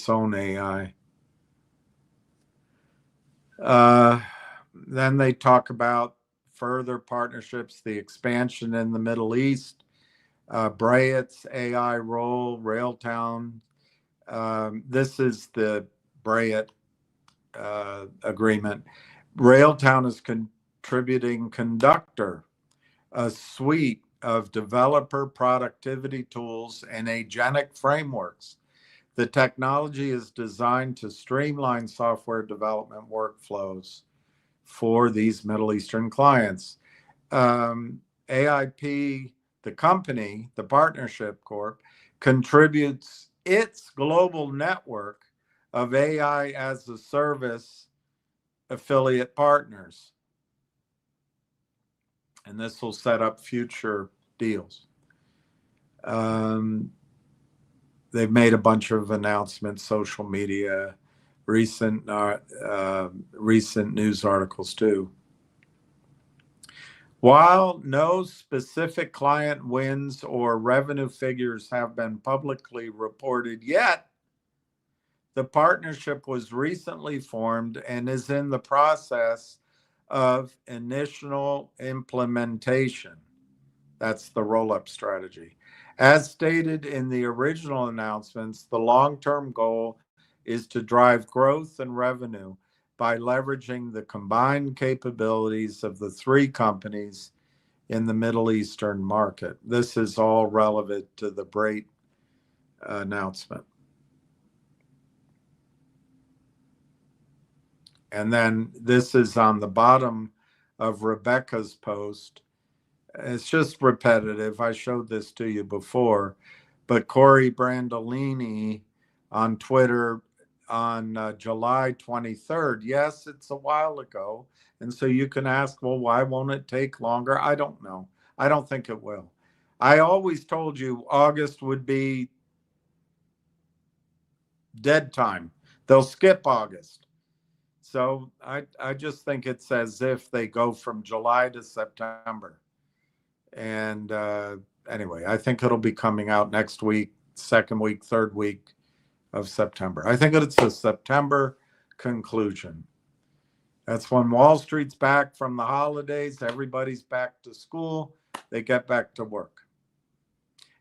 own AI. Then they talk about further partnerships, the expansion in the Middle East, Brayet's AI role, Railtown. This is the Brayet agreement. Railtown is contributing Conductor, a suite of developer productivity tools and agentic frameworks. The technology is designed to streamline software development workflows for these Middle Eastern clients. AIP, the company, the partnership corp, contributes its global network of AI as a service affiliate partners. And this will set up future deals. They've made a bunch of announcements, social media, recent news articles too. While no specific client wins or revenue figures have been publicly reported yet, the partnership was recently formed and is in the process of initial implementation. That's the roll-up strategy. As stated in the original announcements, the long-term goal is to drive growth and revenue by leveraging the combined capabilities of the three companies in the Middle Eastern market. This is all relevant to the Brate announcement. And then this is on the bottom of Rebecca's post. It's just repetitive. I showed this to you before, but Corey Brandolini on Twitter on July 23rd. Yes, it's a while ago. And so you can ask, well, why won't it take longer? I don't know. I don't think it will. I always told you August would be dead time. They'll skip August. So I just think it's as if they go from July to September. And anyway, I think it'll be coming out next week, second week, third week of September. I think it's a September conclusion. That's when Wall Street's back from the holidays. Everybody's back to school. They get back to work.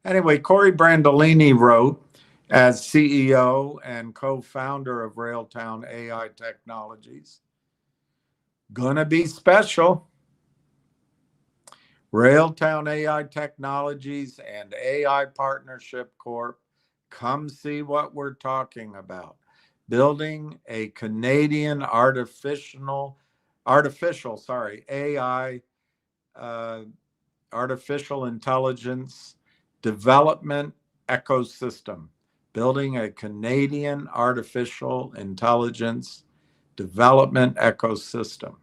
Anyway, Corey Brandolini wrote, as CEO and co-founder of Railtown AI Technologies, gonna be special. Railtown AI Technologies and AI Partnership Corp. Come see what we're talking about. Building a Canadian artificial AI, artificial intelligence development ecosystem. Building a Canadian artificial intelligence development ecosystem.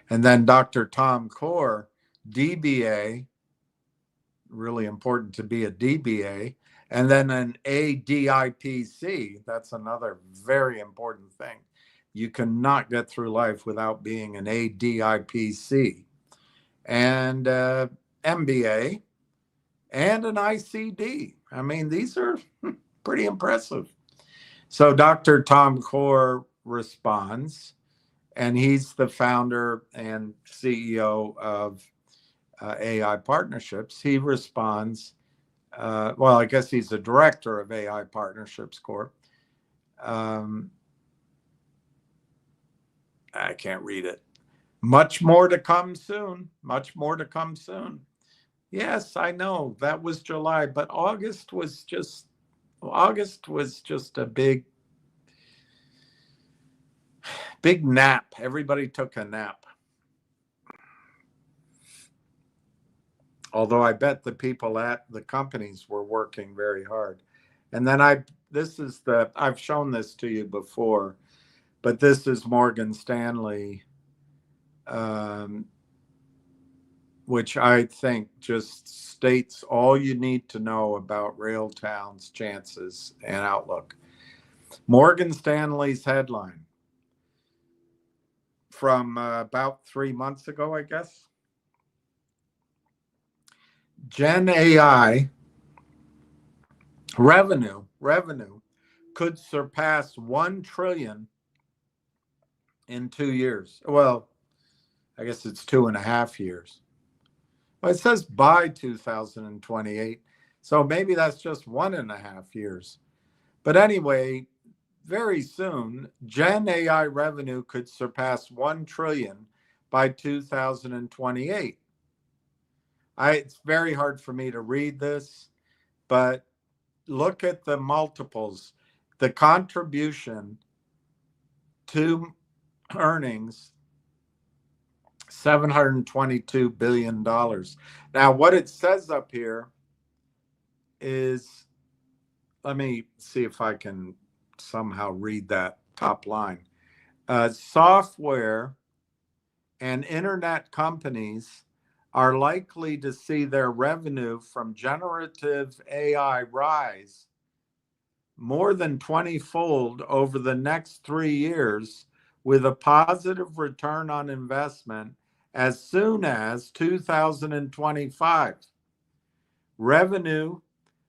And then Dr. Tom Core, DBA, really important to be a DBA, and then an ADIPC. That's another very important thing. You cannot get through life without being an ADIPC, and MBA, and an ICD. I mean, these are pretty impressive. So Dr. Tom Core responds, and he's the founder and CEO of AI Partnerships. He responds, well, I guess he's the director of AI Partnerships Corp. I can't read it. Much more to come soon. Much more to come soon. Yes, I know that was July, but August was just a big nap. Everybody took a nap. Although I bet the people at the companies were working very hard. And then I've shown this to you before, but this is Morgan Stanley, which I think just states all you need to know about Railtown's chances and outlook. Morgan Stanley's headline from about 3 months ago, I guess. Gen AI revenue could surpass 1 trillion in 2 years. Well, I guess it's 2.5 years. Well, it says by 2028, so maybe that's just 1.5 years. But anyway, very soon, Gen AI revenue could surpass 1 trillion by 2028. It's very hard for me to read this, but look at the multiples. The contribution to earnings, $722 billion. Now, what it says up here is, let me see if I can somehow read that top line. Software and internet companies are likely to see their revenue from generative AI rise more than 20-fold over the next 3 years with a positive return on investment as soon as 2025. Revenue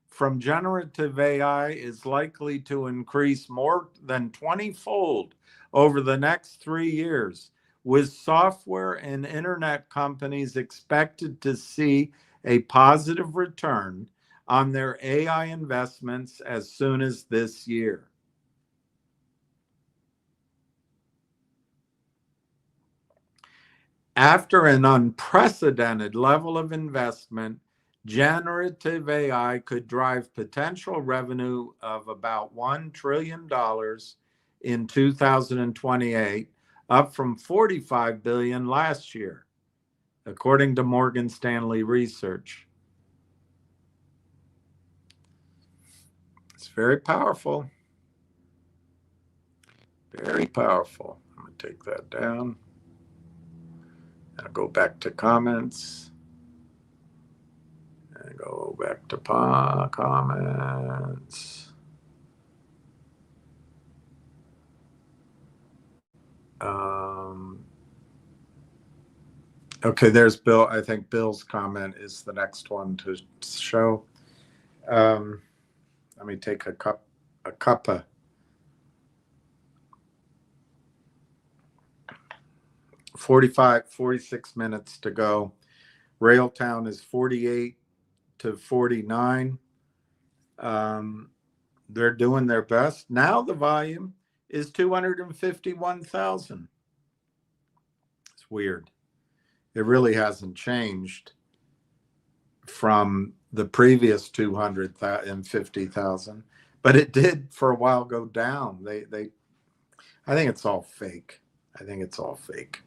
from generative AI is likely to increase more than 20-fold over the next 3 years, with software and internet companies expected to see a positive return on their AI investments as soon as this year. After an unprecedented level of investment, generative AI could drive potential revenue of about $1 trillion in 2028, up from $45 billion last year, according to Morgan Stanley Research. It's very powerful. Very powerful. I'm going to take that down. I'll go back to comments. And go back to comments. Okay, there's Bill. I think Bill's comment is the next one to show. Let me take a cuppa. 46 minutes to go. Railtown is 48 to 49. They're doing their best. Now the volume is 251,000. It's weird. It really hasn't changed from the previous 250,000, but it did for a while go down. I think it's all fake. I think it's all fake.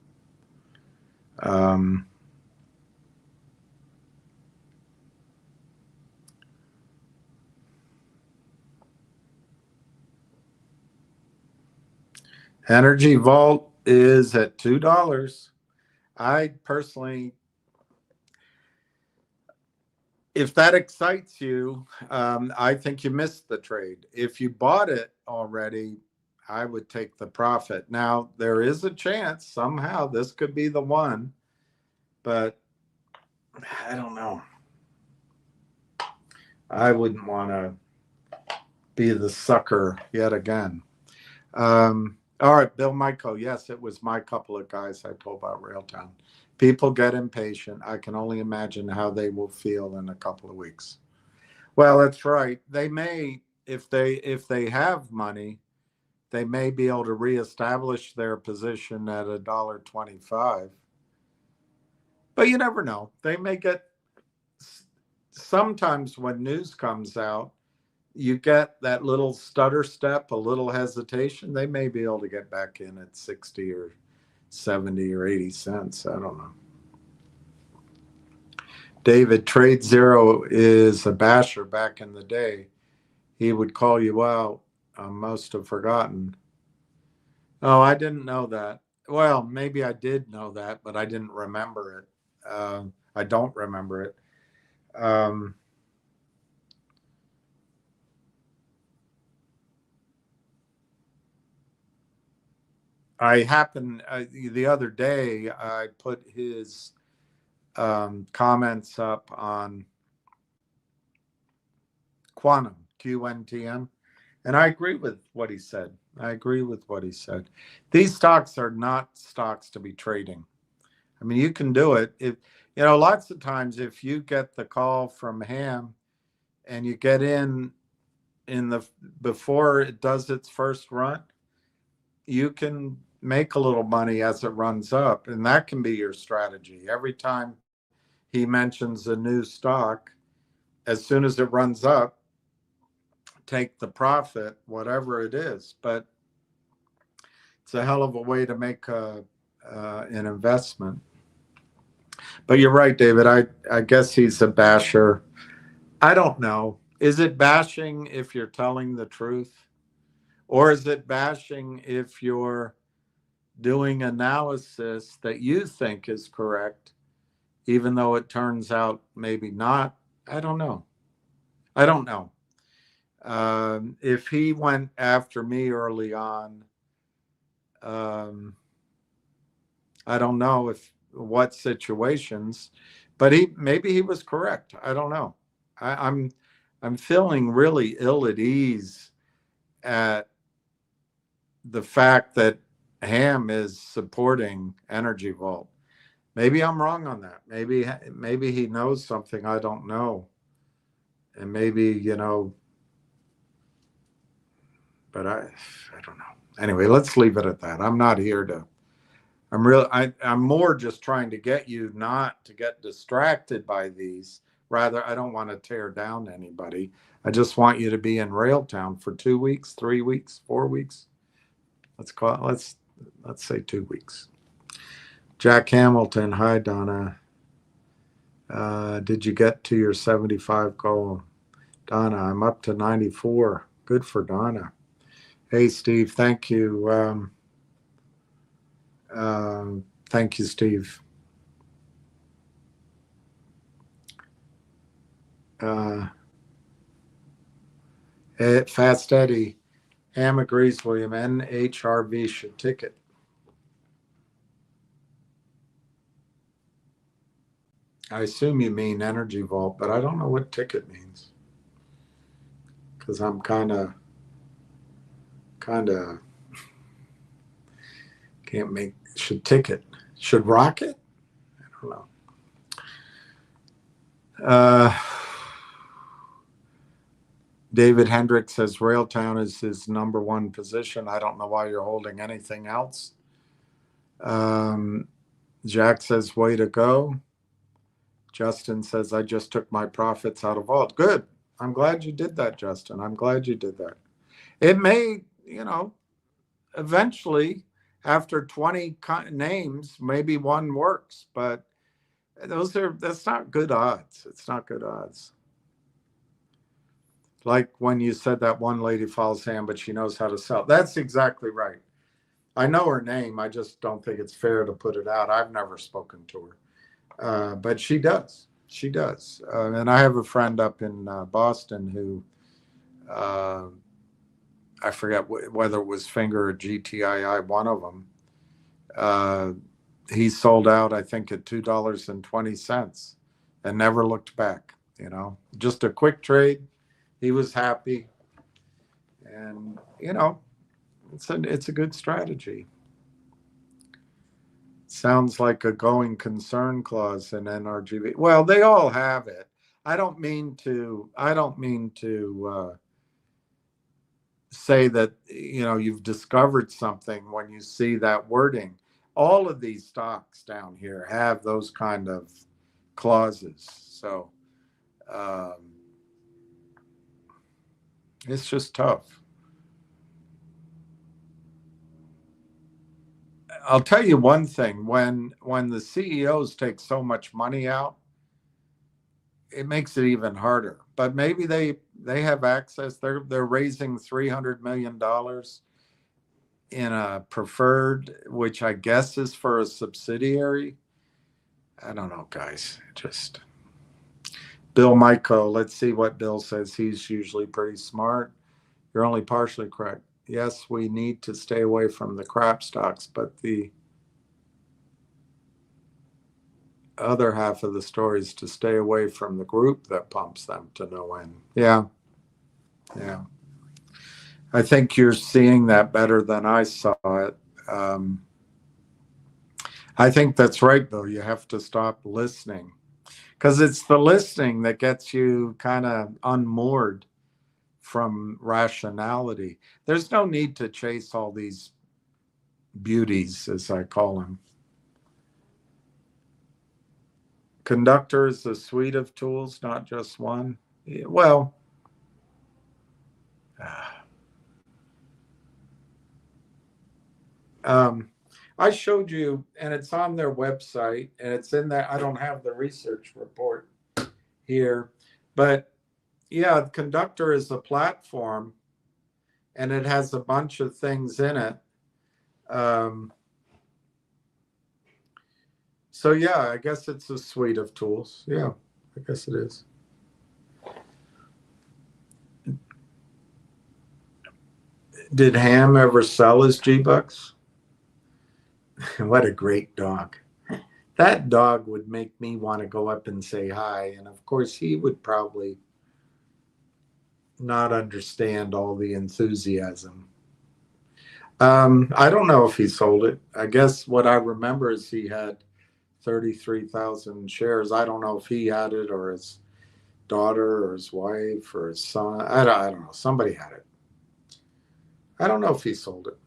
Energy Vault is at $2. I personally, if that excites you, I think you missed the trade. If you bought it already, I would take the profit. Now, there is a chance somehow this could be the one, but I don't know. I wouldn't want to be the sucker yet again. All right, Bill Michael. Yes, it was my couple of guys I told about Railtown. People get impatient. I can only imagine how they will feel in a couple of weeks. Well, that's right. They may, if they have money, they may be able to reestablish their position at $1.25. But you never know. They may get, sometimes when news comes out, you get that little stutter step, a little hesitation. They may be able to get back in at 60 or 70 or 80 cents. I don't know. David, Trade Zero is a basher back in the day. He would call you out. I must have forgotten. Oh, I didn't know that. Well, maybe I did know that, but I didn't remember it. I don't remember it. I happened the other day, I put his comments up on Quantum, QNTM, and I agree with what he said. These stocks are not stocks to be trading. I mean, you can do it. If you know, lots of times if you get the call from Ham and you get in the before it does its first run, you can make a little money as it runs up, and that can be your strategy. Every time he mentions a new stock, as soon as it runs up, take the profit, whatever it is. But it's a hell of a way to make an investment. But you're right, David. I guess he's a basher. I don't know. Is it bashing if you're telling the truth? Or is it bashing if you're doing analysis that you think is correct, even though it turns out maybe not? I don't know. If he went after me early on, um, I don't know if what situations, but maybe he was correct. I don't know. I'm feeling really ill at ease at the fact that Ham is supporting Energy Vault. Maybe I'm wrong on that. Maybe he knows something I don't know, and maybe but I don't know. Anyway, let's leave it at that. I'm not here to. I'm more just trying to get you not to get distracted by these. Rather, I don't want to tear down anybody. I just want you to be in Railtown for 2 weeks, 3 weeks, 4 weeks. Let's say 2 weeks. Jack Hamilton, hi Donna. Did you get to your 75 goal? Donna, I'm up to 94. Good for Donna. Hey Steve, thank you. Thank you, Steve. Fast Eddie, Ham agrees, William. NHRV should ticket. I assume you mean Energy Vault, but I don't know what ticket means. Because I'm kind of can't make, should ticket. Should rocket? I don't know. David Hendrick says Railtown is his number one position. I don't know why you're holding anything else. Jack says, way to go. Justin says, I just took my profits out of Vault. Good. I'm glad you did that, Justin. I'm glad you did that. It may, eventually, after 20 names, maybe one works, but that's not good odds. It's not good odds. Like when you said that one lady follows Ham, but she knows how to sell. That's exactly right. I know her name. I just don't think it's fair to put it out. I've never spoken to her, but she does. She does. And I have a friend up in Boston who I forget whether it was Finger or GTII, one of them. He sold out, I think, at $2.20 and never looked back. Just a quick trade. He was happy, and it's a good strategy. Sounds like a going concern clause in NRGV. Well, they all have it. I don't mean to say that you've discovered something when you see that wording. All of these stocks down here have those kind of clauses. So it's just tough. I'll tell you one thing: when the CEOs take so much money out, it makes it even harder. But maybe they have access. They're raising $300 million in a preferred, which I guess is for a subsidiary. I don't know, guys. Just Bill Michael. Let's see what Bill says. He's usually pretty smart. You're only partially correct. Yes, we need to stay away from the crap stocks, but the other half of the story is to stay away from the group that pumps them to no end. Yeah. I think you're seeing that better than I saw it. I think that's right, though. You have to stop listening, because it's the listening that gets you kind of unmoored from rationality. There's no need to chase all these beauties, as I call them. Conductor is a suite of tools, not just one. Well, I showed you, and it's on their website, and it's in there. I don't have the research report here, but yeah, Conductor is a platform, and it has a bunch of things in it. So yeah, I guess it's a suite of tools. Yeah, I guess it is. Did Ham ever sell his G-Bucks? What a great dog. That dog would make me want to go up and say hi. And of course, he would probably not understand all the enthusiasm. I don't know if he sold it. I guess what I remember is he had 33,000 shares. I don't know if he had it or his daughter or his wife or his son. I don't know. Somebody had it. I don't know if he sold it.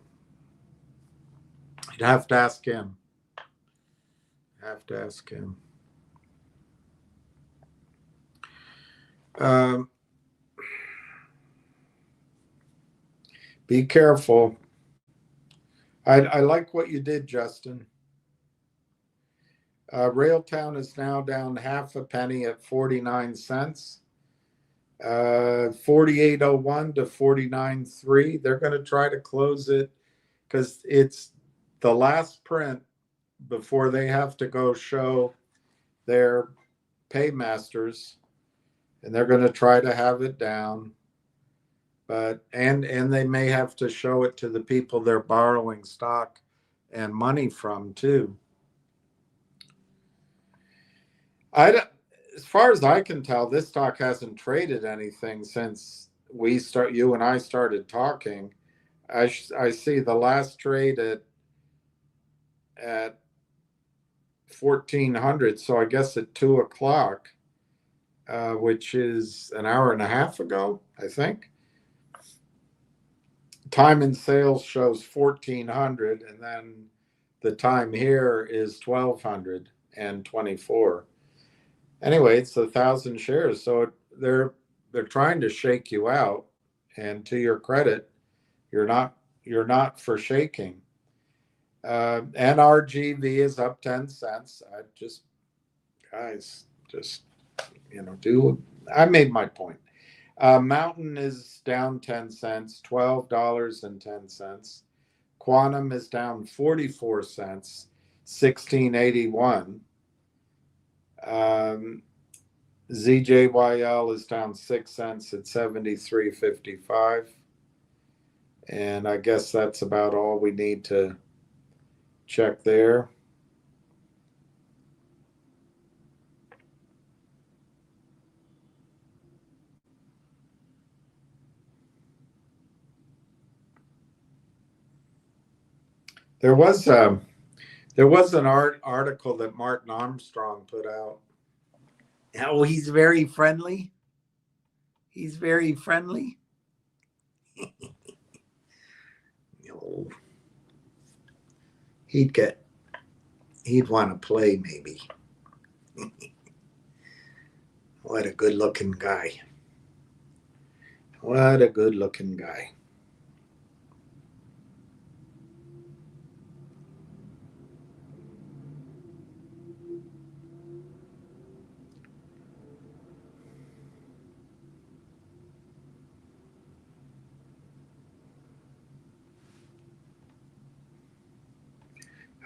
You'd have to ask him. Have to ask him. Um, be careful. I like what you did, Justin. Railtown is now down half a penny at 49 cents. 48.01 to 49.3. They're going to try to close it because it's the last print before they have to go show their paymasters, and they're going to try to have it down. But and they may have to show it to the people they're borrowing stock and money from too. As far as I can tell, this stock hasn't traded anything since you and I started talking. I see the last trade at 1400, so I guess at 2 o'clock, which is an hour and a half ago, I think. Time in sales shows 1400, and then the time here is 1224. Anyway, it's 1,000 shares, so they're trying to shake you out. And to your credit, you're not for shaking. And RGV is up 10 cents. Guys, just I made my point. Mountain is down 10 cents, $12.10. Quantum is down 44 cents, 1681. ZJYL is down 6 cents at 73.55. And I guess that's about all we need to check there. There was an article that Martin Armstrong put out. Oh, he's very friendly. He's very friendly. No. He'd want to play maybe. What a good looking guy. What a good looking guy.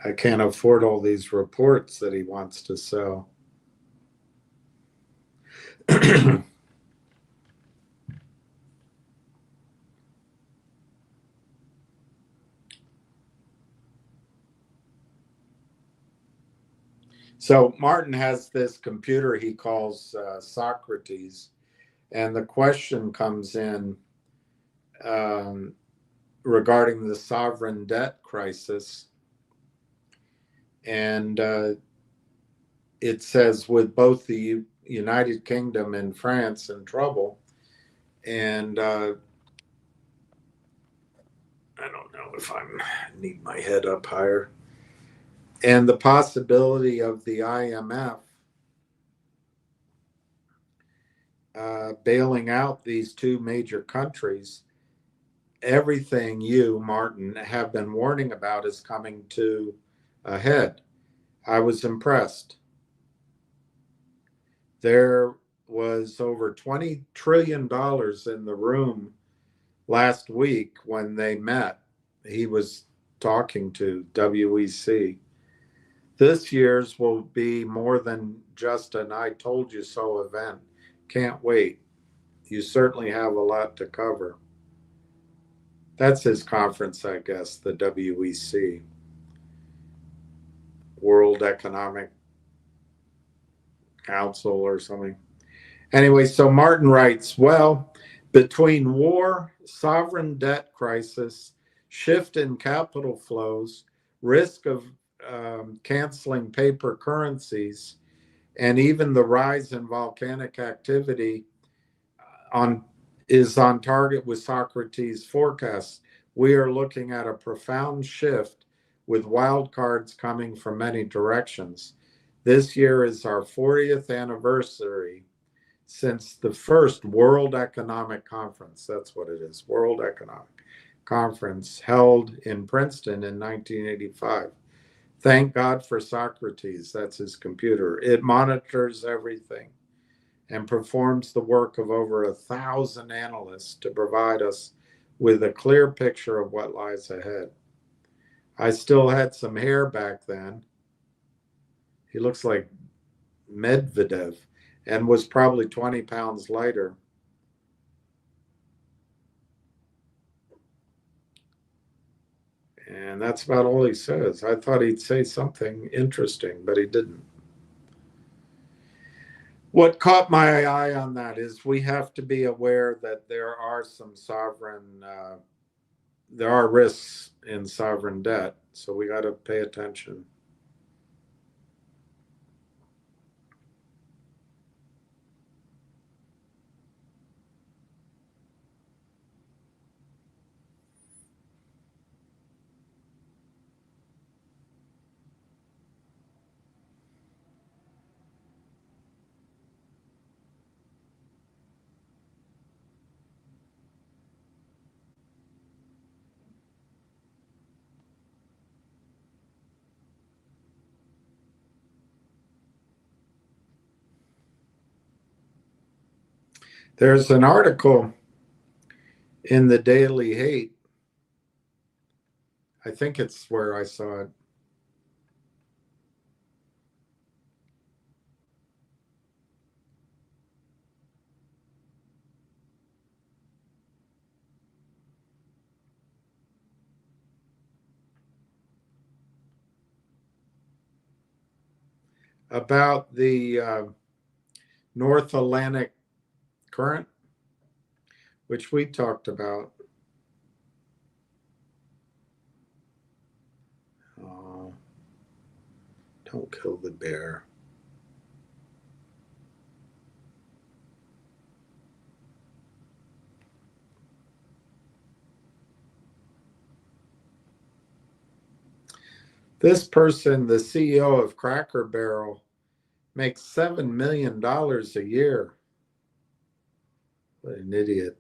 I can't afford all these reports that he wants to sell. So Martin has this computer he calls Socrates, and the question comes in regarding the sovereign debt crisis. And it says, with both the United Kingdom and France in trouble, and I don't know if I need my head up higher, and the possibility of the IMF bailing out these two major countries, everything you, Martin, have been warning about is coming to a head. I was impressed. There was over $20 trillion in the room last week when they met. He was talking to WEC. This year's will be more than just an I told you so event. Can't wait. You certainly have a lot to cover. That's his conference, I guess, the WEC, World Economic Council or something. Anyway, so Martin writes, well, between war, sovereign debt crisis, shift in capital flows, risk of canceling paper currencies, and even the rise in volcanic activity on is on target with Socrates' forecasts. We are looking at a profound shift with wild cards coming from many directions. This year is our 40th anniversary since the first World Economic Conference, that's what it is, World Economic Conference, held in Princeton in 1985. Thank God for Socrates, that's his computer. It monitors everything and performs the work of over 1,000 analysts to provide us with a clear picture of what lies ahead. I still had some hair back then. He looks like Medvedev and was probably 20 pounds lighter. And that's about all he says. I thought he'd say something interesting, but he didn't. What caught my eye on that is we have to be aware that there are some there are risks in sovereign debt. So we got to pay attention. There's an article in the Daily Hate. I think it's where I saw it. About the North Atlantic current, which we talked about. Don't kill the bear. This person, the CEO of Cracker Barrel, makes $7 million a year. What an idiot.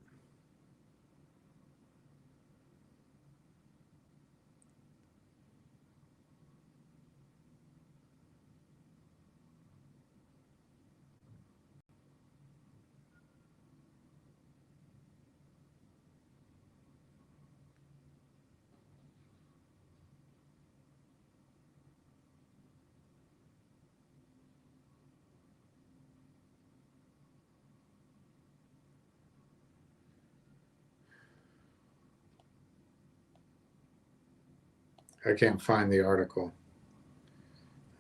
I can't find the article.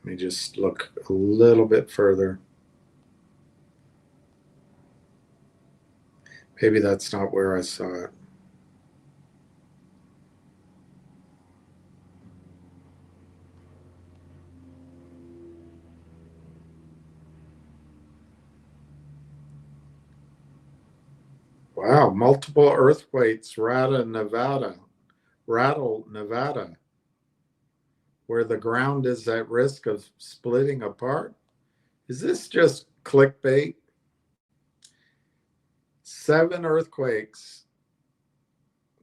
Let me just look a little bit further. Maybe that's not where I saw it. Wow, multiple earthquakes rattle Nevada, where the ground is at risk of splitting apart. Is this just clickbait? 7 earthquakes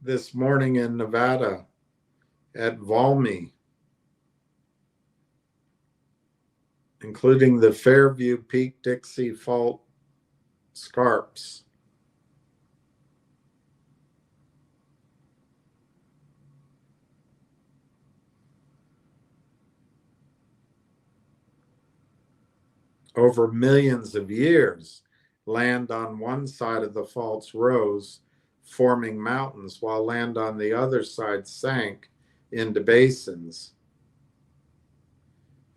this morning in Nevada at Valmy, including the Fairview Peak Dixie Fault scarps. Over millions of years, land on one side of the faults rose, forming mountains, while land on the other side sank into basins.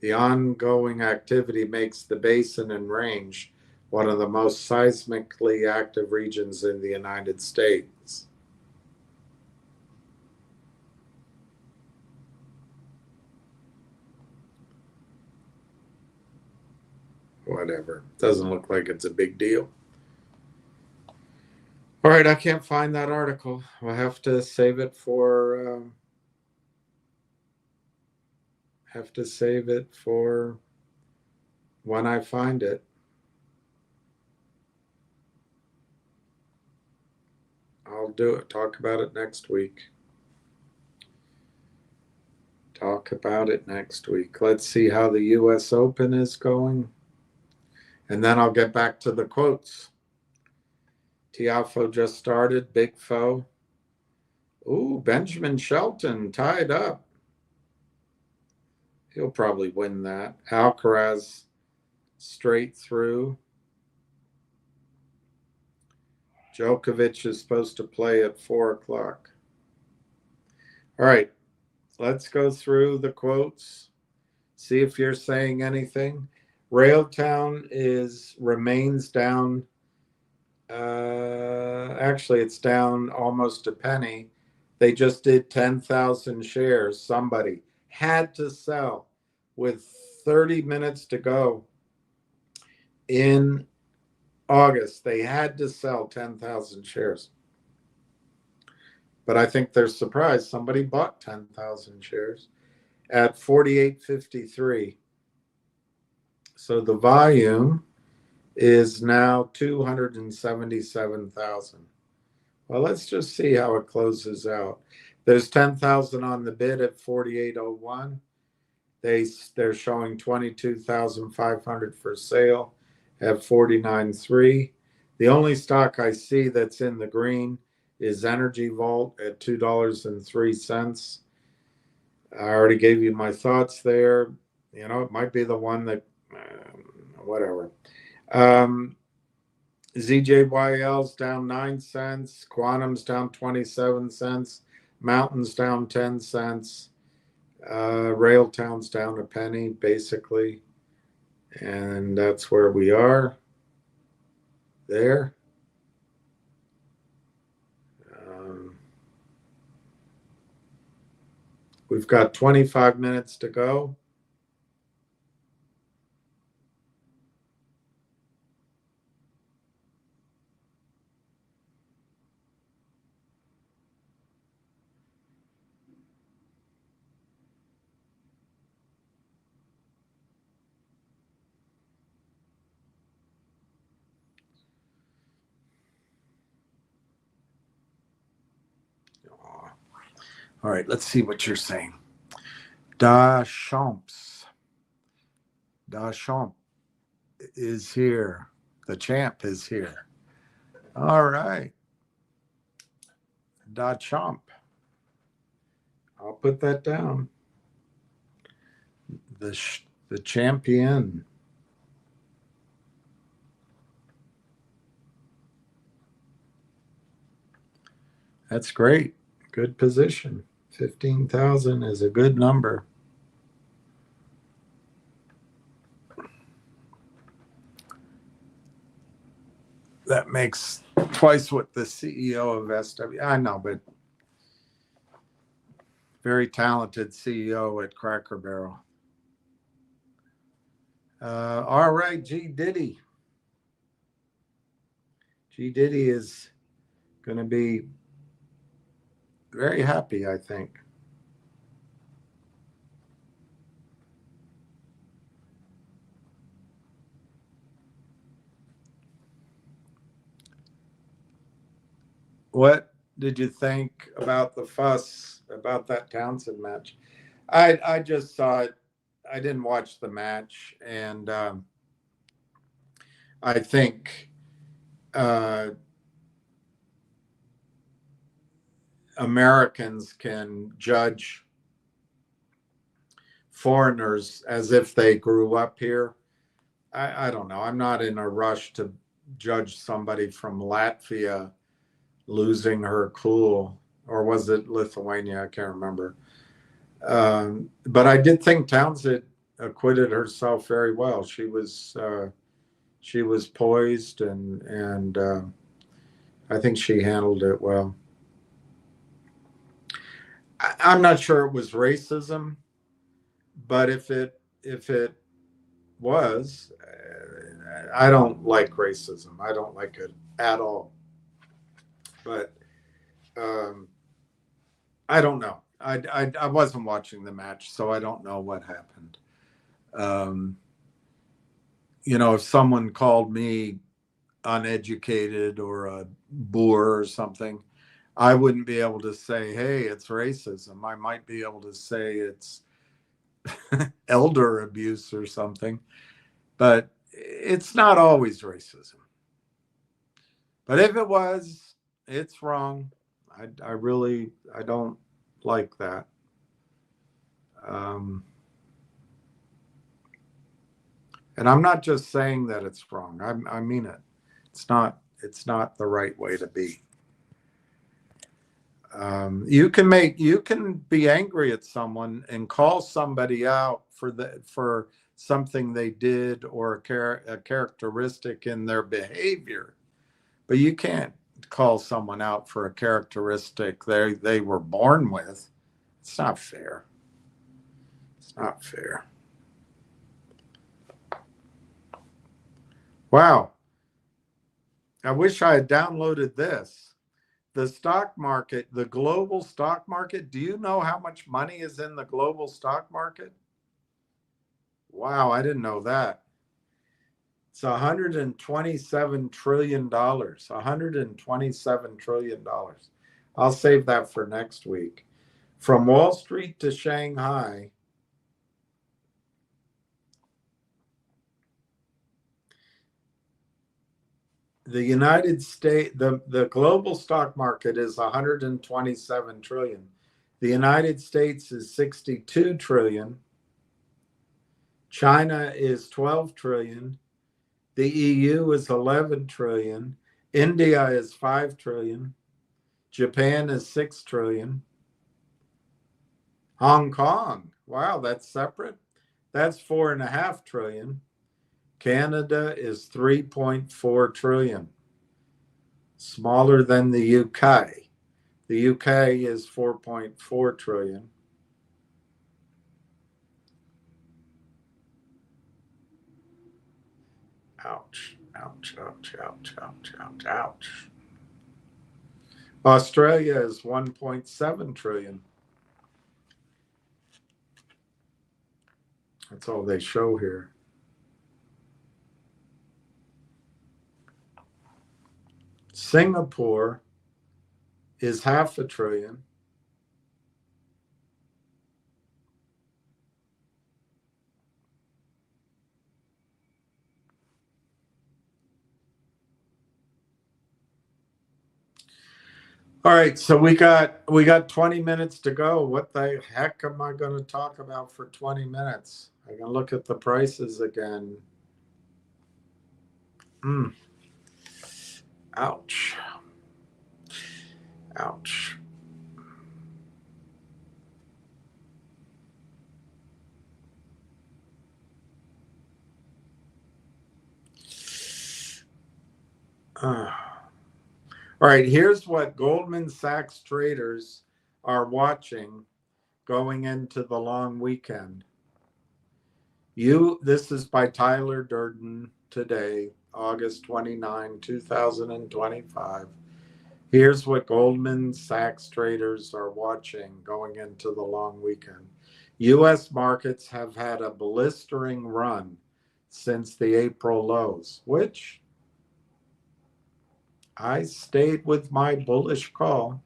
The ongoing activity makes the basin and range one of the most seismically active regions in the United States. Whatever. Doesn't look like it's a big deal. All right, I can't find that article. We'll have to save it for when I find it. I'll do it. Talk about it next week. Let's see how the US Open is going. And then I'll get back to the quotes. Tiafoe just started, Big Foe. Ooh, Benjamin Shelton tied up. He'll probably win that. Alcaraz straight through. Djokovic is supposed to play at 4 o'clock. All right, let's go through the quotes. See if you're saying anything. Railtown remains down. Actually, it's down almost a penny. They just did 10,000 shares. Somebody had to sell with 30 minutes to go in August. They had to sell 10,000 shares. But I think they're surprised. Somebody bought 10,000 shares at 48.53. So the volume is now 277,000. Well, let's just see how it closes out. There's 10,000 on the bid at 48.01. They're showing 22,500 for sale at 49.3. The only stock I see that's in the green is Energy Vault at $2.03. I already gave you my thoughts there. You know, it might be the one that, whatever. ZJYL's down 9 cents. Quantum's down 27 cents. Mountain's down 10 cents. Railtown's down a penny, basically. And that's where we are. There. We've got 25 minutes to go. All right, let's see what you're saying. Deschamps is here. The champ is here. All right. Deschamps. I'll put that down. The champion. That's great. Good position. 15,000 is a good number. That makes twice what the CEO of SW. I know, but very talented CEO at Cracker Barrel. All right, G Diddy. G Diddy is going to be very happy, I think. What did you think about the fuss about that Townsend match? I just saw it. I didn't watch the match, and I think Americans can judge foreigners as if they grew up here. I don't know. I'm not in a rush to judge somebody from Latvia losing her cool, or was it Lithuania? I can't remember. But I did think Townsend acquitted herself very well. She was poised, and I think she handled it well. I'm not sure it was racism, but if it was, I don't like racism. I don't like it at all. But I don't know. I wasn't watching the match, so I don't know what happened. Um, if someone called me uneducated or a boor or something, I wouldn't be able to say, hey, it's racism. I might be able to say it's elder abuse or something, but it's not always racism. But if it was, it's wrong. I don't like that. And I'm not just saying that it's wrong. I mean it. It's not the right way to be. You can be angry at someone and call somebody out for something they did or a characteristic in their behavior, but you can't call someone out for a characteristic they were born with. It's not fair. It's not fair. Wow. I wish I had downloaded this. The stock market, the global stock market. Do you know how much money is in the global stock market? Wow, I didn't know that. It's $127 trillion. $127 trillion. I'll save that for next week. From Wall Street to Shanghai, the United States, the global stock market is 127 trillion. The United States is 62 trillion. China is 12 trillion. The EU is 11 trillion. India is 5 trillion. Japan is 6 trillion. Hong Kong, wow, that's separate. That's 4.5 trillion. Canada is 3.4 trillion. Smaller than the UK. The UK is 4.4 trillion. Ouch, ouch, ouch, ouch, ouch, ouch, ouch. Australia is 1.7 trillion. That's all they show here. Singapore is 0.5 trillion. All right, so we got 20 minutes to go. What the heck am I going to talk about for 20 minutes? I can look at the prices again. Ouch. Ouch. All right, here's what Goldman Sachs traders are watching going into the long weekend. This is by Tyler Durden today, August 29, 2025. Here's what Goldman Sachs traders are watching going into the long weekend. U.S. markets have had a blistering run since the April lows, which I stayed with my bullish call.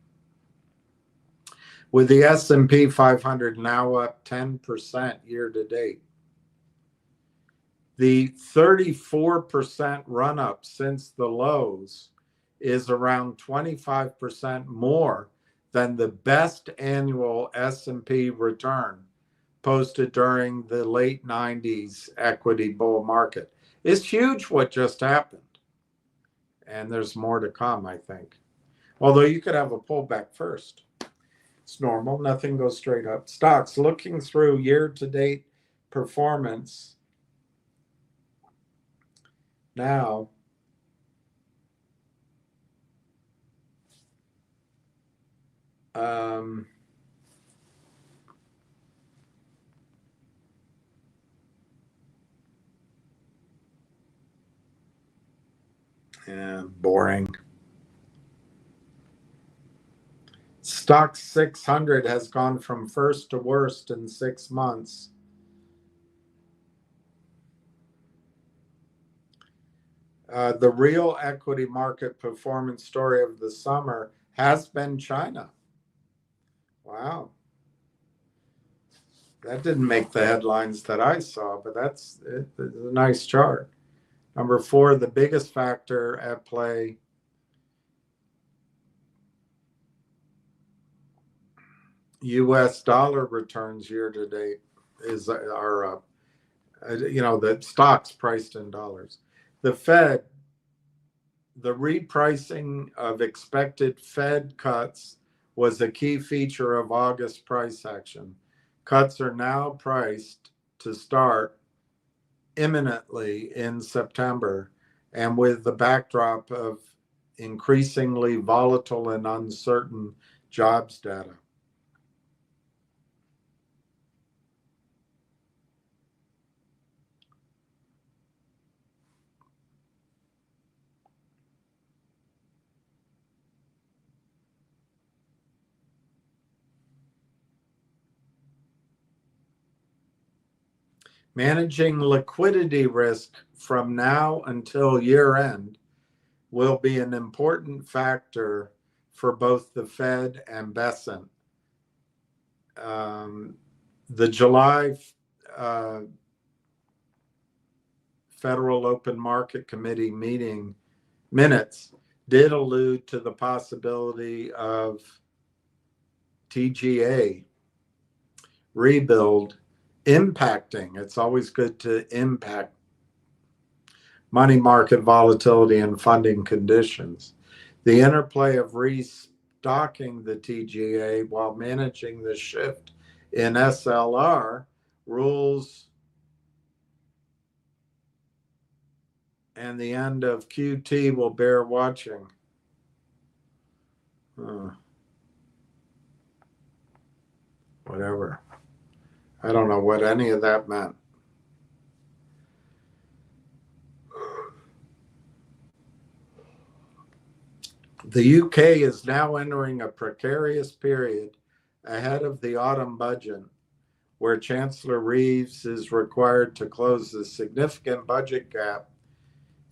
With the S&P 500 now up 10% year to date. The 34% run up since the lows is around 25% more than the best annual S&P return posted during the late 90s equity bull market. It's huge what just happened. And there's more to come, I think. Although you could have a pullback first. It's normal. Nothing goes straight up. Stocks, looking through year-to-date performance now, boring. Stock 600 has gone from first to worst in 6 months. The real equity market performance story of the summer has been China. Wow. That didn't make the headlines that I saw, but it's a nice chart. Number 4, the biggest factor at play, U.S. dollar returns year to date are up. The stocks priced in dollars. The Fed, the repricing of expected Fed cuts was a key feature of August price action. Cuts are now priced to start imminently in September, and with the backdrop of increasingly volatile and uncertain jobs data. Managing liquidity risk from now until year end will be an important factor for both the Fed and Bessent. The July Federal Open Market Committee meeting minutes did allude to the possibility of TGA rebuild impacting. It's always good to impact money market volatility and funding conditions. The interplay of restocking the TGA while managing the shift in SLR rules and the end of QT will bear watching. Whatever. I don't know what any of that meant. The UK is now entering a precarious period ahead of the autumn budget, where Chancellor Reeves is required to close the significant budget gap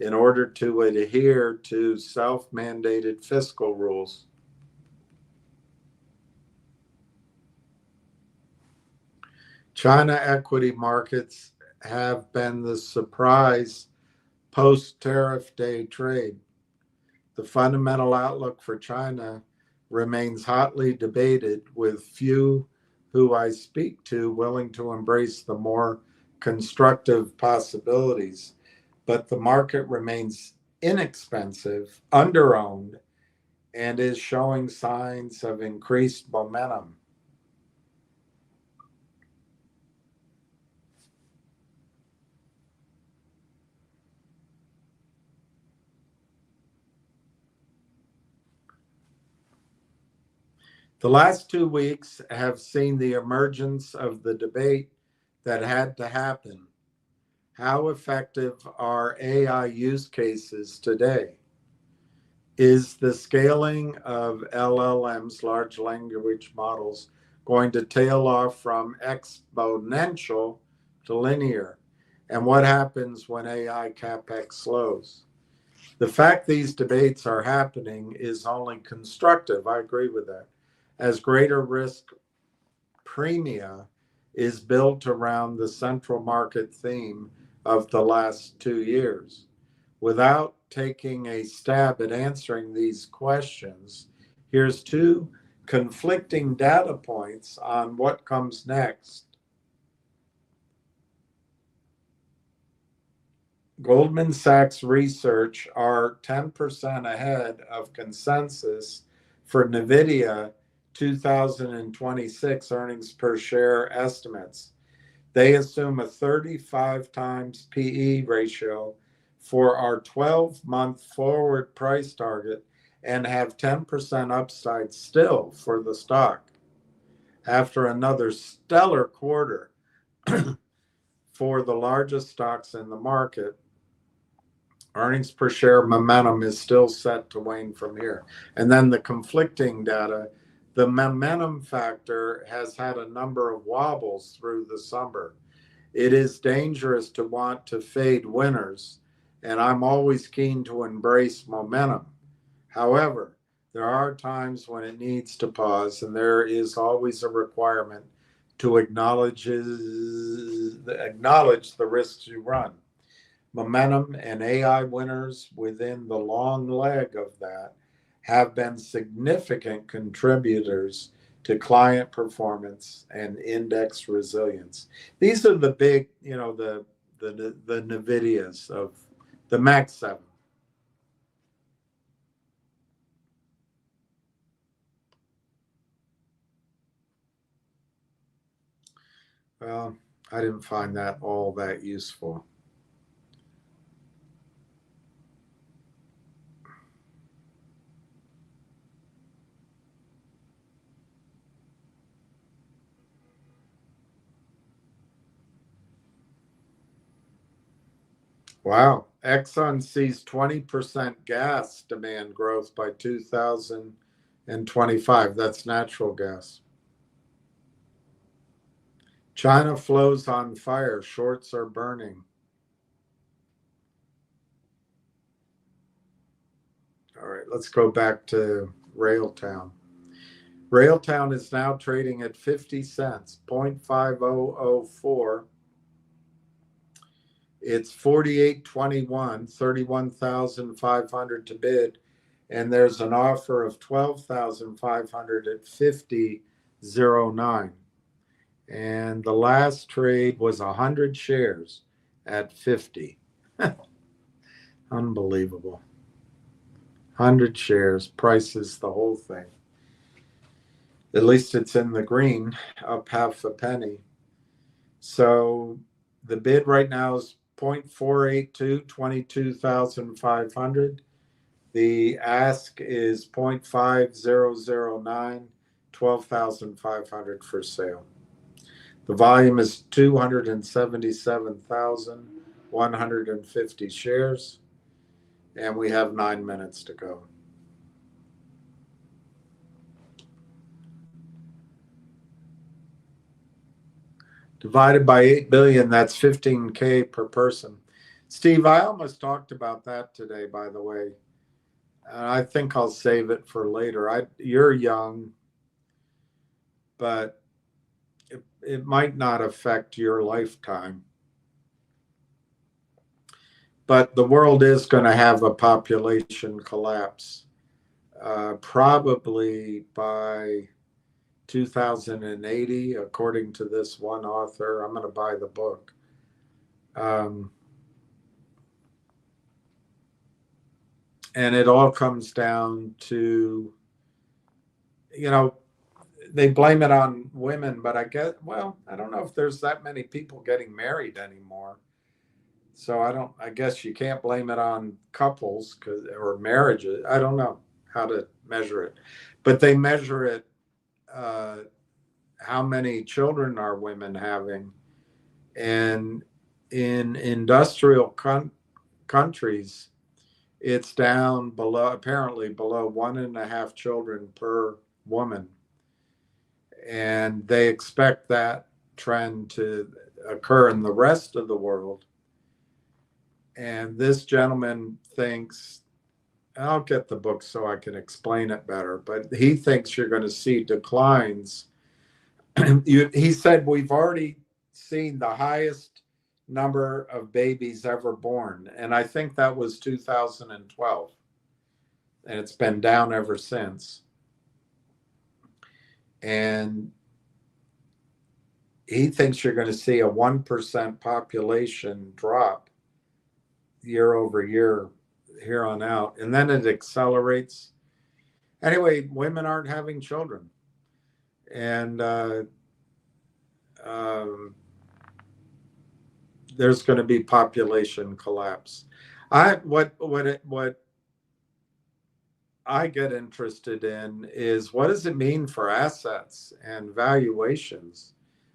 in order to adhere to self-mandated fiscal rules. China equity markets have been the surprise post-tariff day trade. The fundamental outlook for China remains hotly debated, with few who I speak to willing to embrace the more constructive possibilities. But the market remains inexpensive, underowned, and is showing signs of increased momentum. The last 2 weeks have seen the emergence of the debate that had to happen. How effective are AI use cases today? Is the scaling of LLMs, large language models, going to tail off from exponential to linear? And what happens when AI capex slows? The fact these debates are happening is only constructive. I agree with that. As greater risk premia is built around the central market theme of the last 2 years. Without taking a stab at answering these questions, here's 2 conflicting data points on what comes next. Goldman Sachs research are 10% ahead of consensus For NVIDIA, 2026 earnings per share estimates. They assume a 35 times PE ratio for our 12-month forward price target and have 10% upside still for the stock after another stellar quarter for the largest stocks in the market. Earnings per share momentum is still set to wane from here. And then the conflicting data, the momentum factor has had a number of wobbles through the summer. It is dangerous to want to fade winners, and I'm always keen to embrace momentum. However, there are times when it needs to pause, and there is always a requirement to acknowledge the risks you run. Momentum and AI winners within the long leg of that have been significant contributors to client performance and index resilience. These are the big, the NVIDIAs of the Max 7. Well, I didn't find that all that useful. Wow. Exxon sees 20% gas demand growth by 2025. That's natural gas. China flows on fire. Shorts are burning. All right, let's go back to Railtown. Railtown is now trading at 50 cents, 0.5004. It's 48.21, 31,500 to bid, and there's an offer of 12,500 at 50.09. And the last trade was 100 shares at 50. Unbelievable. 100 shares, prices the whole thing. At least it's in the green, up half a penny. So the bid right now is 0.482, 22,500. The ask is 0.5009, 12,500 for sale. The volume is 277,150 shares, and we have 9 minutes to go. Divided by 8 billion, that's 15K per person. Steve, I almost talked about that today, by the way. I think I'll save it for later. You're young, but it might not affect your lifetime. But the world is going to have a population collapse, probably by 2080, according to this one author. I'm going to buy the book. And it all comes down to, they blame it on women, but I don't know if there's that many people getting married anymore. So I guess you can't blame it on couples or marriages. I don't know how to measure it, but they measure it. How many children are women having? And in industrial countries, it's down apparently below 1.5 children per woman. And they expect that trend to occur in the rest of the world. And this gentleman thinks, I'll get the book so I can explain it better, but he thinks you're going to see declines. He said we've already seen the highest number of babies ever born, and I think that was 2012, and it's been down ever since. And he thinks you're going to see a 1% population drop year over year here on out, and then it accelerates. Anyway, women aren't having children, and um, there's going to be population collapse. What I get interested in is, what does it mean for assets and valuations?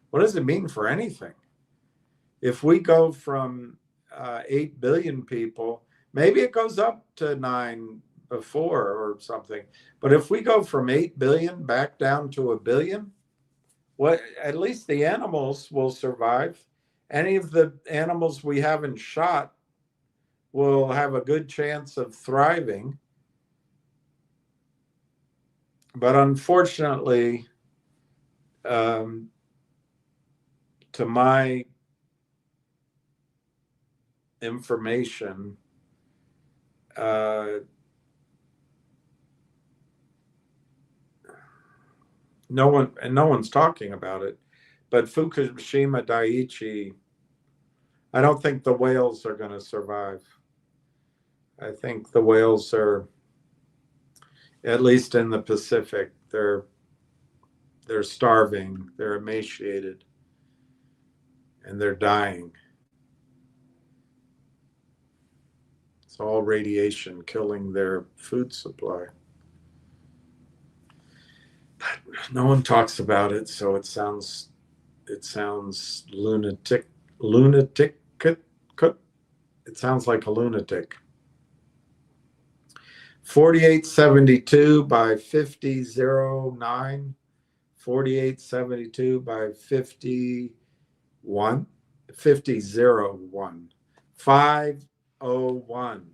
What does it mean for anything? If we go from 8 billion people, maybe it goes up to 9 before or something. But if we go from 8 billion back down to a billion, what, at least the animals will survive. Any of the animals we haven't shot will have a good chance of thriving. But unfortunately, um, to my information, no one's talking about it, but Fukushima Daiichi, I don't think the whales are going to survive. I think the whales are, at least in the Pacific, they're starving, they're emaciated, and they're dying. It's all radiation killing their food supply. No one talks about it, so it sounds lunatic. It sounds like a lunatic. 4872 by 5009. 4872 by 51. 5001. 501.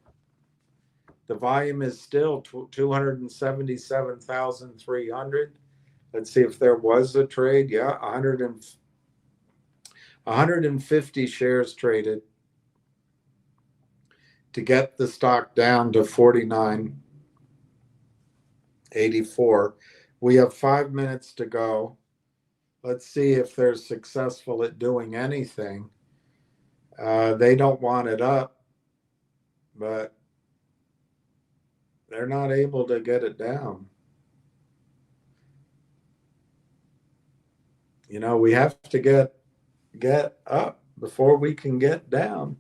The volume is still 277,300. Let's see if there was a trade. Yeah, 150 shares traded to get the stock down to 49.84. We have 5 minutes to go. Let's see if they're successful at doing anything. They don't want it up, but they're not able to get it down. You know, we have to get up before we can get down.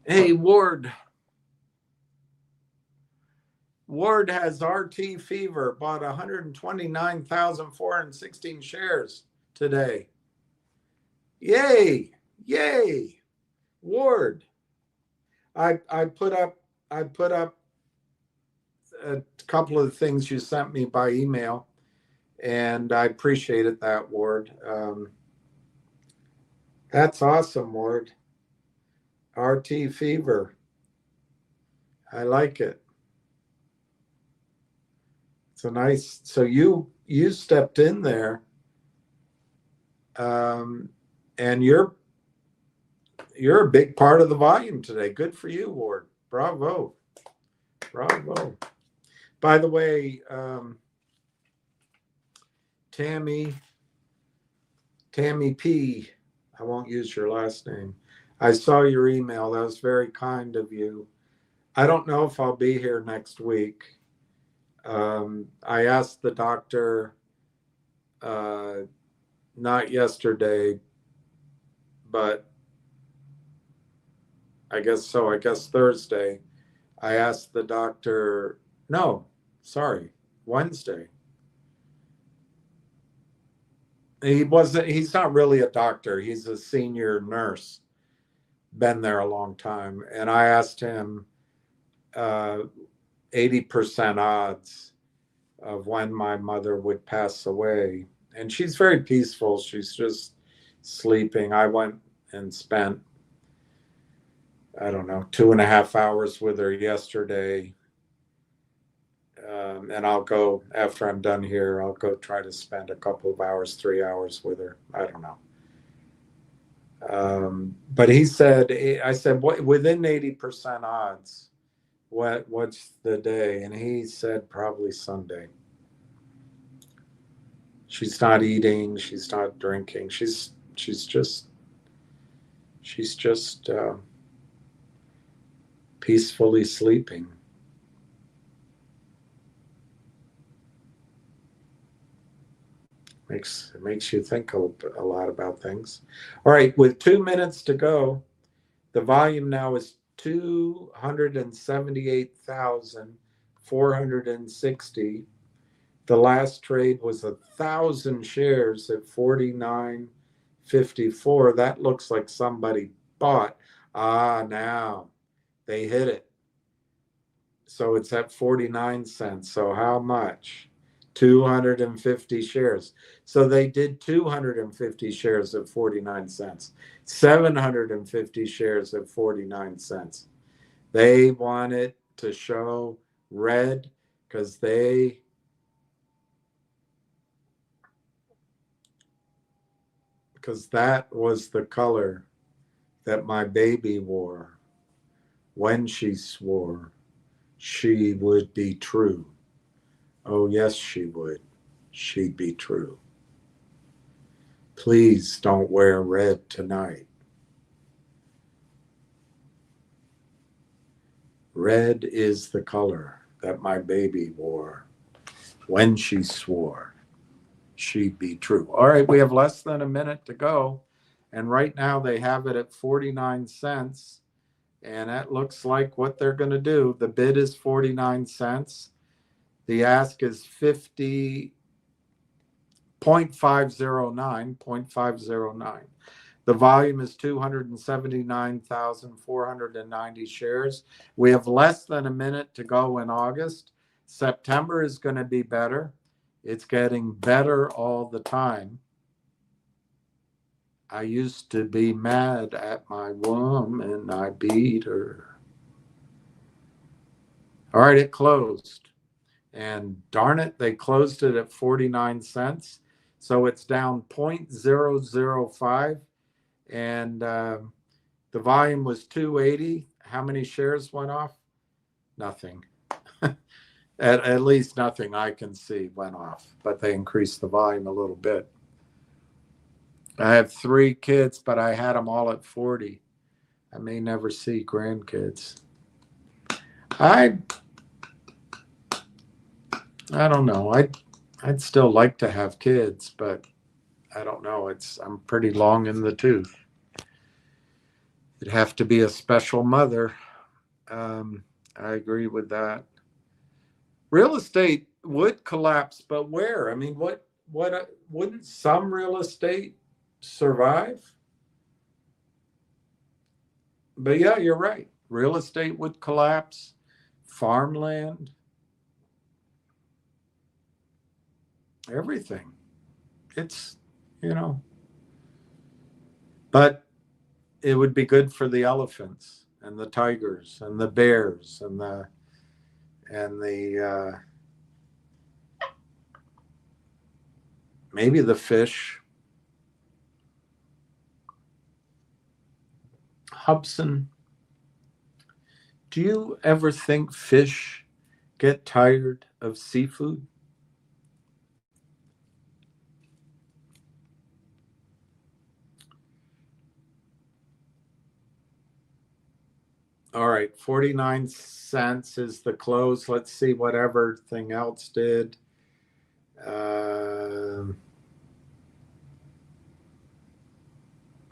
Hey, Ward has RT fever, bought 129,416 shares today. Yay! Ward. I put up a couple of the things you sent me by email, and I appreciated that, Ward. That's awesome, Ward. RT fever. I like it. It's a nice. So you stepped in there, and you're a big part of the volume today. Good for you, Ward. Bravo. By the way, Tammy P, I won't use your last name. I saw your email. That was very kind of you. I don't know if I'll be here next week. I asked the doctor, not yesterday, but I guess so. I guess Thursday. I asked the doctor, no, sorry, Wednesday. He's not really a doctor. He's a senior nurse, been there a long time. And I asked him 80% odds of when my mother would pass away. And she's very peaceful. She's just sleeping. I went and spent, I don't know, 2.5 hours with her yesterday. And I'll go, after I'm done here, I'll go try to spend a couple of hours, 3 hours with her. I don't know. But I said, what, within 80% odds, what's the day? And he said probably Sunday. She's not eating, she's not drinking, she's just peacefully sleeping. Makes you think a lot about things. All right, with 2 minutes to go, the volume now is 278,460. The last trade was 1,000 shares at 49.54. That looks like somebody bought. Now they hit it. So it's at 49 cents. So how much? 250 shares. So they did 250 shares at 49 cents, 750 shares at 49 cents. They wanted to show red because that was the color that my baby wore when she swore she would be true. Oh, yes, she would. She'd be true. Please don't wear red tonight. Red is the color that my baby wore when she swore she'd be true. All right, we have less than a minute to go. And right now they have it at 49 cents. And that looks like what they're going to do. The bid is 49 cents. The ask is 50.509. The volume is 279,490 shares. We have less than a minute to go in August. September is going to be better. It's getting better all the time. I used to be mad at my woman, I beat her. All right, it closed. And darn it, they closed it at 49 cents. So it's down 0.005. And the volume was 280. How many shares went off? Nothing. At least nothing I can see went off, but they increased the volume a little bit. I have 3 kids, but I had them all at 40. I may never see grandkids. I don't know. I'd still like to have kids, but I don't know. I'm pretty long in the tooth. It'd have to be a special mother. I agree with that. Real estate would collapse, but where? I mean, what wouldn't some real estate survive? But yeah, you're right. Real estate would collapse, farmland, everything. It's, but it would be good for the elephants and the tigers and the bears and the maybe the fish. Hobson, do you ever think fish get tired of seafood? All right, 49 cents is the close. Let's see what everything else did.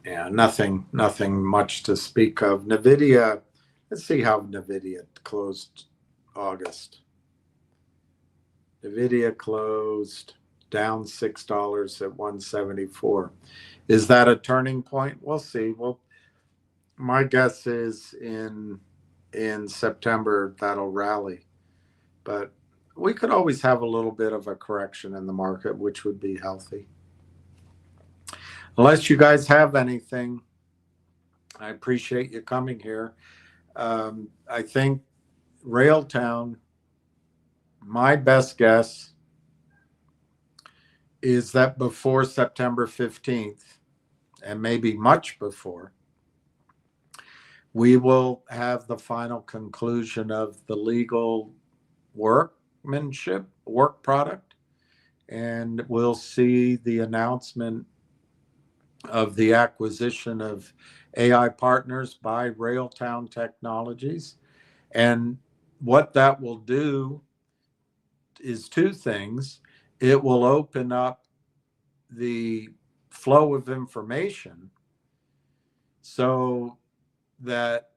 Yeah, nothing much to speak of. NVIDIA, let's see how NVIDIA closed August. NVIDIA closed down $6 at 174. Is that a turning point? We'll see. Well, my guess is in September that'll rally, but we could always have a little bit of a correction in the market, which would be healthy. Unless you guys have anything, I appreciate you coming here. I think Railtown, my best guess is that before September 15th, and maybe much before, we will have the final conclusion of the legal work product, and we'll see the announcement of the acquisition of AI Partners by Railtown Technologies. And what that will do is 2 things. It will open up the flow of information so that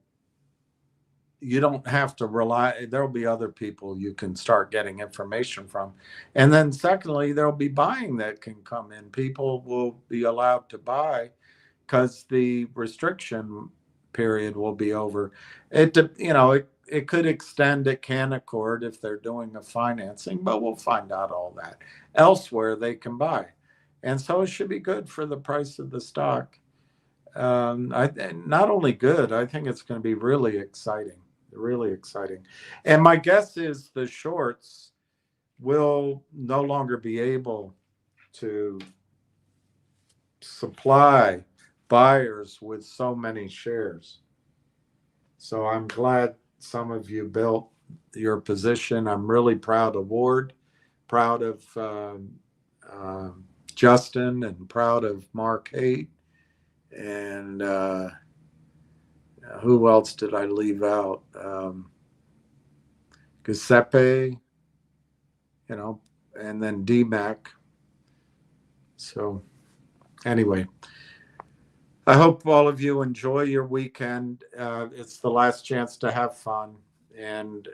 you don't have to rely, there'll be other people you can start getting information from. And then secondly, there'll be buying that can come in. People will be allowed to buy because the restriction period will be over. It could extend, it can accord if they're doing a financing, but we'll find out all that. Elsewhere they can buy. And so it should be good for the price of the stock. Not only good, I think it's going to be really exciting, really exciting. And my guess is the shorts will no longer be able to supply buyers with so many shares. So I'm glad some of you built your position. I'm really proud of Ward, proud of Justin, and proud of Mark Haight. And who else did I leave out? Giuseppe, and then DMAC. So anyway, I hope all of you enjoy your weekend. It's the last chance to have fun, and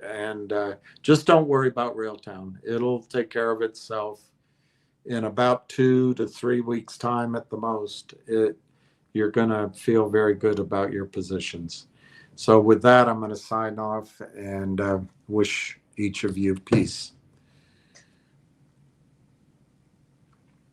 just don't worry about Railtown. It'll take care of itself in about 2 to 3 weeks' time at the most. You're going to feel very good about your positions. So with that, I'm going to sign off and wish each of you peace.